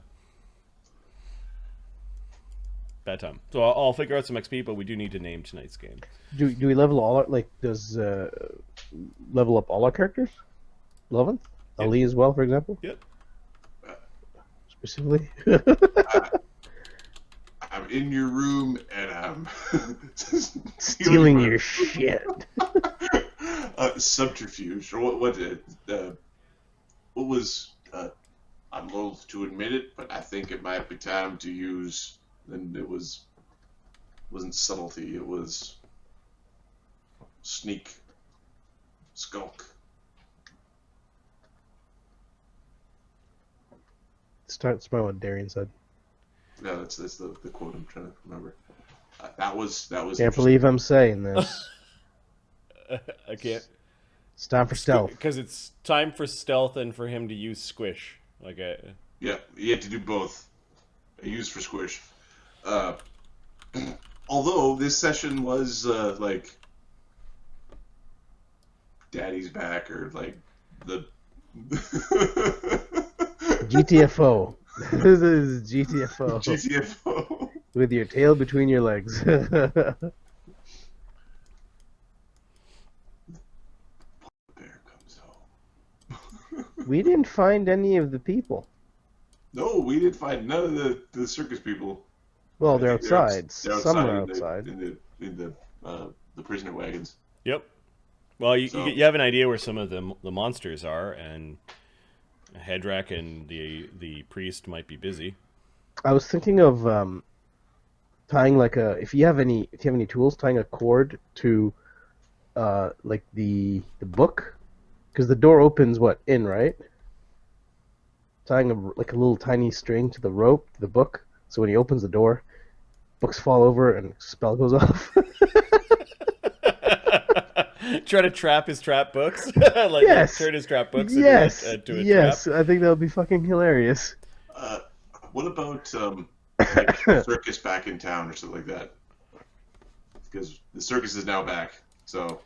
Bad time. So I'll figure out some XP, but we do need to name tonight's game. Do we level all our, does level up all our characters? 11th? Yep. Ali as well, for example? Yep. Specifically? I'm in your room and I'm Stealing your shit. Subterfuge, or what was I'm loath to admit it, but I think it might be time to use. And it wasn't subtlety, it was sneak, skulk. Start smart what Darian said. Yeah, that's the quote I'm trying to remember. That was. Can't believe I'm saying this. I can't. It's time for stealth. Because it's time for stealth and for him to use squish. Yeah, you had to do both. I used for squish. Although this session was Daddy's back, or the GTFO. This is GTFO. GTFO. With your tail between your legs. Bear comes home. We didn't find any of the people. No, we didn't find none of the circus people. Well, I they're think outside. they're Some are outside outside. in the prisoner wagons. Yep. Well, you So- you have an idea where some of the monsters are, and Hedrak and the priest might be busy. I was thinking of tying if you have any tools, tying a cord to the book, because the door opens in, right? Tying a little tiny string to the rope, the book, so when he opens the door, books fall over and spell goes off. Try to trap his trap books, Yes. turn his trap books Yes, into a yes, trap. I think that would be fucking hilarious. What about circus back in town or something like that? Because the circus is now back. So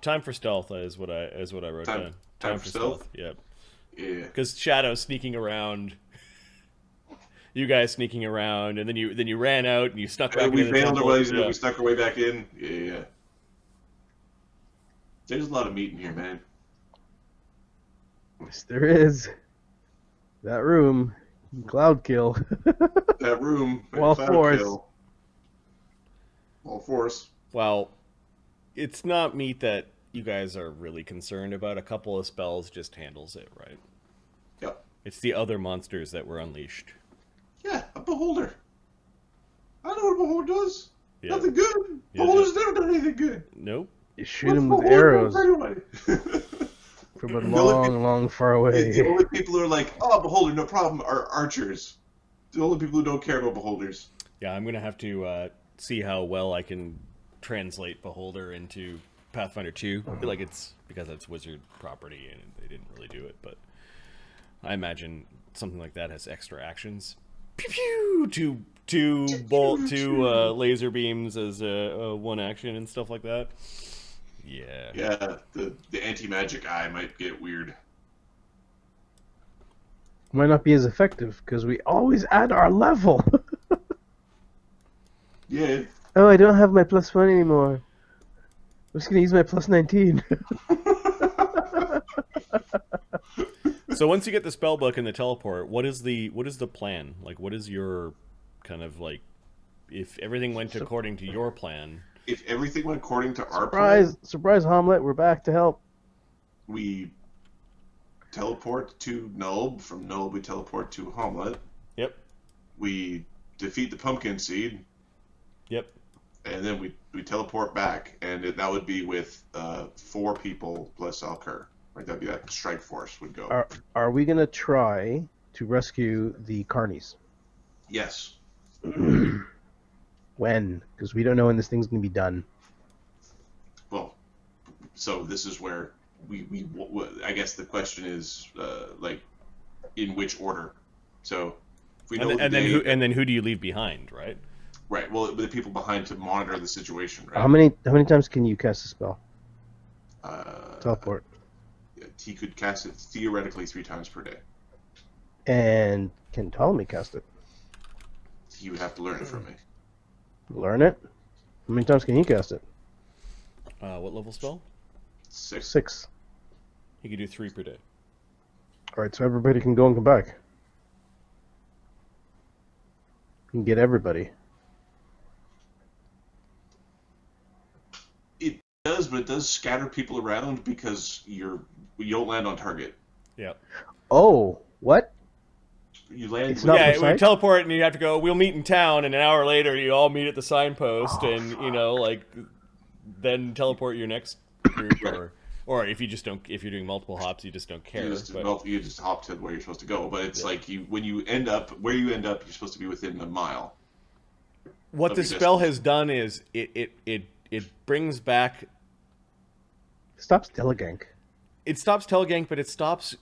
Time for stealth is what I wrote down. Time for stealth? Yep. yeah, Because Shadow's sneaking around. you guys sneaking around, and then you ran out and you snuck back We into the bailed our temple. ways. Yeah. We stuck our way back in. Yeah. There's a lot of meat in here, man. Yes, there is. That room, cloud kill. That room, Wall cloud force. kill. Wall force. Well, it's not meat that you guys are really concerned about. A couple of spells just handles it, right? Yep. It's the other monsters that were unleashed. Yeah, a beholder. I know what a beholder does. Yeah. Nothing good. Yeah. Beholder's never done anything good. Nope. You shoot What's him with beholder arrows anyway? from a The only long, people- long far The away. only people who are like, oh, beholder, no problem, are archers. The only people who don't care about beholders. Yeah, I'm gonna have to see how well I can translate Beholder into Pathfinder 2. I feel like it's because it's wizard property and they didn't really do it, but I imagine something like that has extra actions. Pew pew! Two laser beams as one action and stuff like that. Yeah. Yeah, the anti-magic eye might get weird. Might not be as effective because we always add our level. Yeah. Oh, I don't have my +1 anymore. I'm just gonna use my +19. So once you get the spellbook and the teleport, what is the plan? Like, what is your kind of like, if everything went according to your plan? If everything went according to our plan, Surprise, Hamlet, we're back to help. we teleport to Nulb. From Nulb, we teleport to Hamlet. Yep. We defeat the pumpkin seed, Yep. and then we teleport back, and that would be with 4 people plus Alkur. Right, that'd be that strike force would go. Are we gonna try to rescue the carnies? Yes. When? Because we don't know when this thing's gonna be done. Well, so this is where I guess the question is like in which order. So if we know And then who do you leave behind, right? right, well, the people behind to monitor the situation, right? How many times can you cast a spell? Uh, Teleport. he could cast it theoretically 3 times per day. And can Ptolemy cast it? He would have to learn it from me. Learn it? How many times can he cast it? What level spell? 6. 6. He could do 3 per day. Alright, so everybody can go and come back. You can get everybody. It does, but it does scatter people around because you don't land on target. Yeah. Oh, what? You land. It's not Yeah, it precise? would teleport, and you have to go. We'll meet in town, and an hour later, you all meet at the signpost, and then teleport your next group, or if you just don't, if you're doing multiple hops, you just don't care. You just hop to where you're supposed to go, but it's like when you end up where you end up, you're supposed to be within a mile. What of the your spell distance. has done is it brings back. Stops Telegank. It stops telegank, but it stops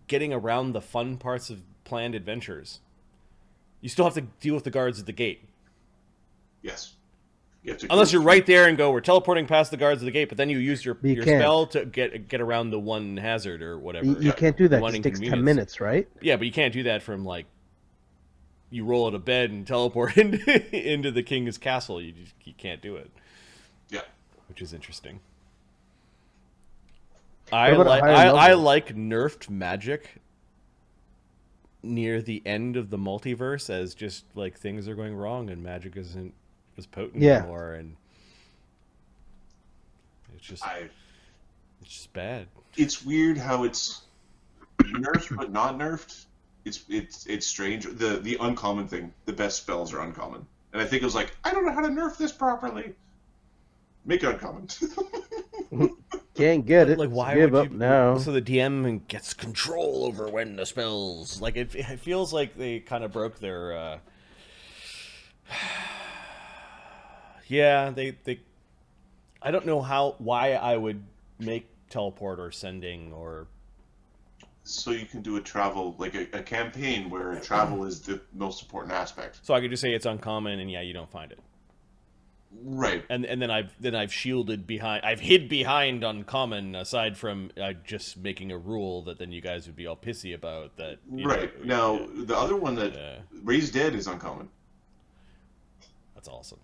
getting around the fun parts of planned adventures. You still have to deal with the guards at the gate. Yes. You have to Unless you're right there and go, we're teleporting past the guards at the gate, but then you use your You can't. spell to get around the one hazard or whatever. You can't do that. One 'Cause it takes 10 inconvenience. minutes, right? Yeah, but you can't do that from like you roll out of bed and teleport into the king's castle. You can't do it, Yeah. which is interesting. What about a higher I level? like nerfed magic near the end of the multiverse as just like things are going wrong and magic isn't as potent Yeah. anymore, and it's just bad. It's weird how it's nerfed but not nerfed. It's strange. The uncommon thing, the best spells are uncommon, and I think it was like, I don't know how to nerf this properly. Make it uncommon. Can't get it. Like, why Give would up you? now. So the DM gets control over when the spells. Like it feels like they kind of broke their. Yeah, they. I don't know why I would make teleport or sending or. So you can do a travel, like a campaign where travel is the most important aspect. So I could just say it's uncommon, and yeah, you don't find it. Right. And then I've shielded behind. I've hid behind uncommon. Aside from just making a rule that then you guys would be all pissy about that. Right. Now the other one that Raise Dead is uncommon. That's awesome.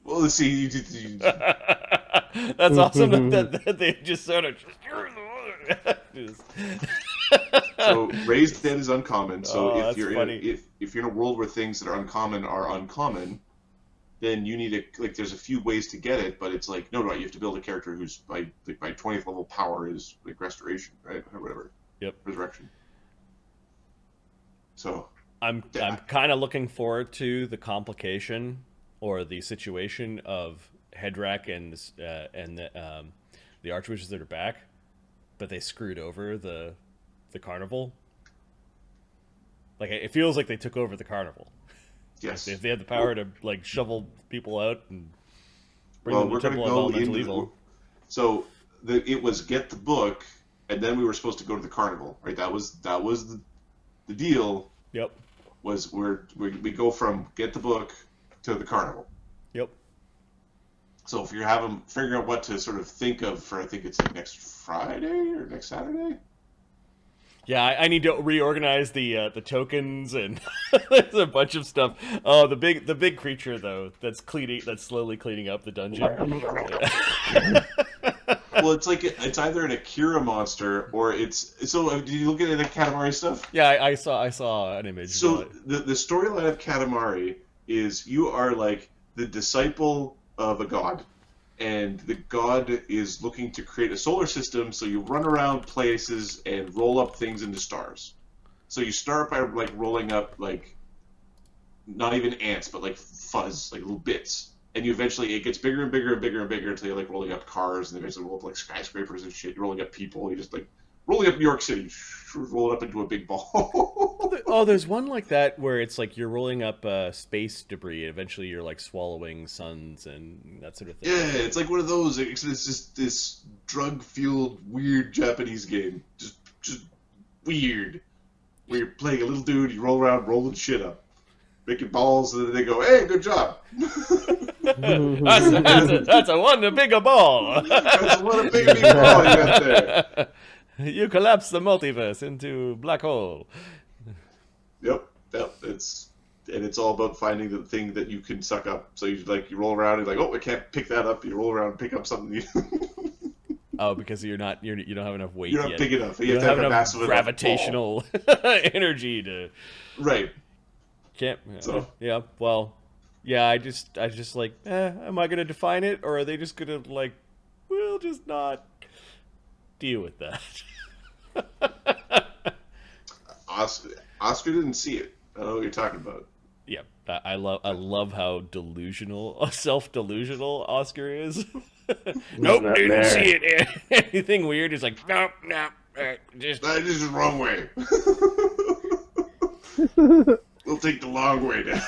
Well, let's see. That's awesome that they just sort of. So Raised Dead is uncommon. So if you're if you're in a world where things that are uncommon, then you need to there's a few ways to get it, but it's like no, you have to build a character who's by 20th level power is like restoration, right? Or whatever. Yep. Resurrection. So I'm kind of looking forward to the complication or the situation of Hedrak and the archwitches that are back, but they screwed over the carnival. Like it feels like they took over the carnival. Yes. If they had the power to shovel people out and bring them to the Temple of Elemental Evil. So it was get the book, and then we were supposed to go to the carnival, right? That was the deal. Yep. Was we go from get the book to the carnival. Yep. So if you're figuring out what to sort of think of for, I think it's like next Friday or next Saturday. Yeah, I need to reorganize the tokens and there's a bunch of stuff. Oh, the big creature though that's slowly cleaning up the dungeon. Well, it's either an Akira monster or it's so. Did you look at the Katamari stuff? Yeah, I saw an image. So the storyline of Katamari is you are like the disciple of a god, and the god is looking to create a solar system. So you run around places and roll up things into stars. So you start by rolling up not even ants, but fuzz, little bits. And you eventually, it gets bigger and bigger and bigger and bigger until you're rolling up cars, and eventually roll up skyscrapers and shit. You're rolling up people. You just rolling up New York City, roll it up into a big ball. Oh, there's one like that where it's you're rolling up space debris, and eventually you're swallowing suns and that sort of thing. Yeah, it's one of those. It's just this drug-fueled, weird Japanese game. Just weird. Where you're playing a little dude, you roll around, rolling shit up. Making balls, and then they go, "Hey, good job." that's a bigger ball. That's a bigger ball you got there. You collapse the multiverse into black hole. Yep. It's all about finding the thing that you can suck up. So you roll around and oh, I can't pick that up. You roll around and pick up something. Oh, because you don't have enough weight. You're not yet. big enough. You don't have enough gravitational energy to. Right. Can't. So. Yeah. Well. Yeah. I just am I gonna define it, or are they just gonna we'll just not deal with that? Oscar didn't see it. I don't know what you're talking about. Yeah, I love how self-delusional Oscar is. Nope, didn't see it. Anything weird is nope, just that is the wrong way. We'll take the long way down.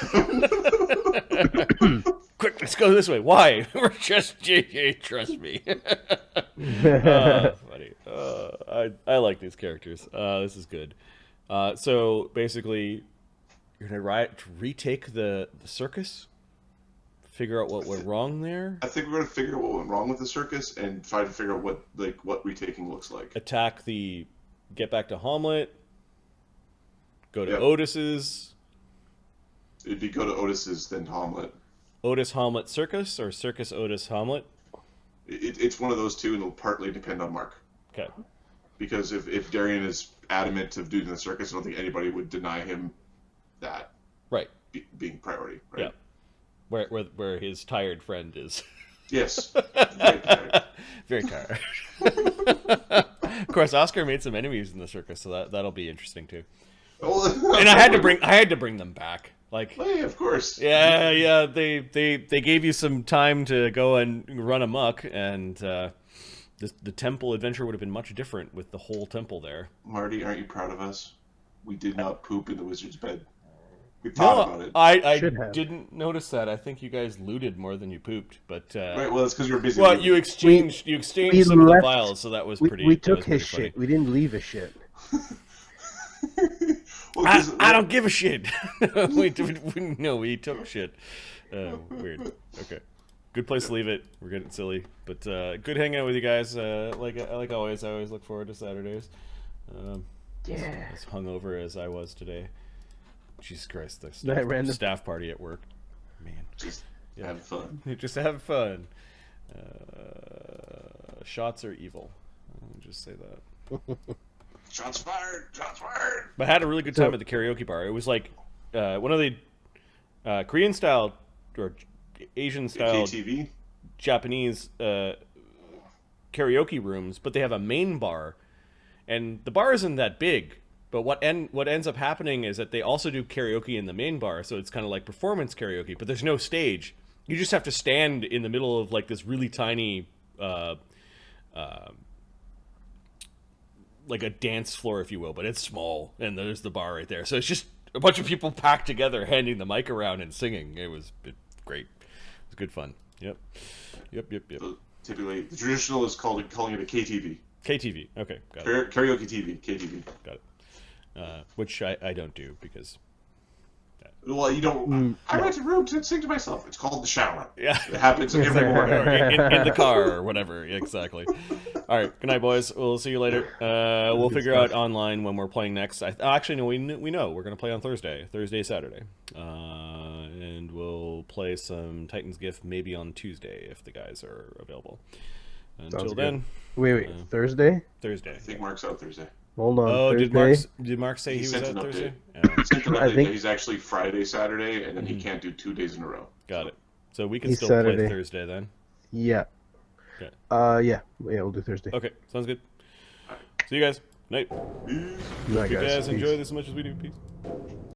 Quick, let's go this way. Why? We're just JJ, trust me. Funny. I like these characters. This is good. So basically, you're gonna retake the circus, figure out what went wrong there. I think we're gonna figure out what went wrong with the circus and try to figure out what retaking looks like. Get back to Hamlet. Go to Otis's. It'd be go to Otis's, then Hamlet. Otis Hamlet Circus, or Circus Otis Hamlet? It's one of those two, and it'll partly depend on Mark. Okay. Because if Darian is adamant of doing the circus, I don't think anybody would deny him that. Right. Being priority, right? Yeah. Where his tired friend is. Yes. Very tired. Very tired. Of course, Oscar made some enemies in the circus, so that'll be interesting too. And I had to bring them back. Oh, yeah, of course. Yeah. They gave you some time to go and run amok, and the temple adventure would have been much different with the whole temple there. Marty, aren't you proud of us? We did not poop in the wizard's bed. We thought about it. I didn't notice that. I think you guys looted more than you pooped, but right. Well, it's because you were busy. Well, you exchanged some of the vials, so that was pretty. We took his funny. shit. We didn't leave his shit. I don't give a shit. we took shit. Weird. Okay. Good place to leave it. We're getting silly, but good hanging out with you guys. Like always, I always look forward to Saturdays. As hungover as I was today. Jesus Christ, the staff party at work. Man, Just have fun. just have fun. Shots are evil. I'll just say that. Shots fired! Shots fired! But I had a really good time at the karaoke bar. It was like one of the Korean style or Asian style KTV? Japanese karaoke rooms, but they have a main bar, and the bar isn't that big. But what ends up happening is that they also do karaoke in the main bar, so it's kind of like performance karaoke, but there's no stage. You just have to stand in the middle of like this really tiny, like a dance floor, if you will, but it's small, and there's the bar right there. So it's just a bunch of people packed together, handing the mic around and singing. It was great. It was good fun. Yep. So typically, the traditional is calling it a KTV. KTV. Okay, got it. Karaoke TV. KTV. Got it. Which I don't do because. Well, you don't. I rent a room to sing to myself. It's called the shower. Yeah. It happens every morning. Or in the car or whatever. Yeah, exactly. All right. Good night, boys. We'll see you later. We'll figure out online when we're playing next. Actually, no. We know we're gonna play on Thursday, Saturday, and we'll play some Titan's Gift maybe on Tuesday if the guys are available. Until then. Wait. Thursday? Thursday. I think Mark's out Thursday. Hold on. Oh, Thursday? did Mark say he was sent out an Thursday? update. He sent an I update think- that he's actually Friday, Saturday, and then he can't do 2 days in a row. Got it. So we can He's still Saturday. play Thursday then. Yeah. Okay. Yeah, we'll do Thursday. Okay, sounds good. See you guys. Night. Night, You guys. guys enjoy Peace. this as much as we do. Peace.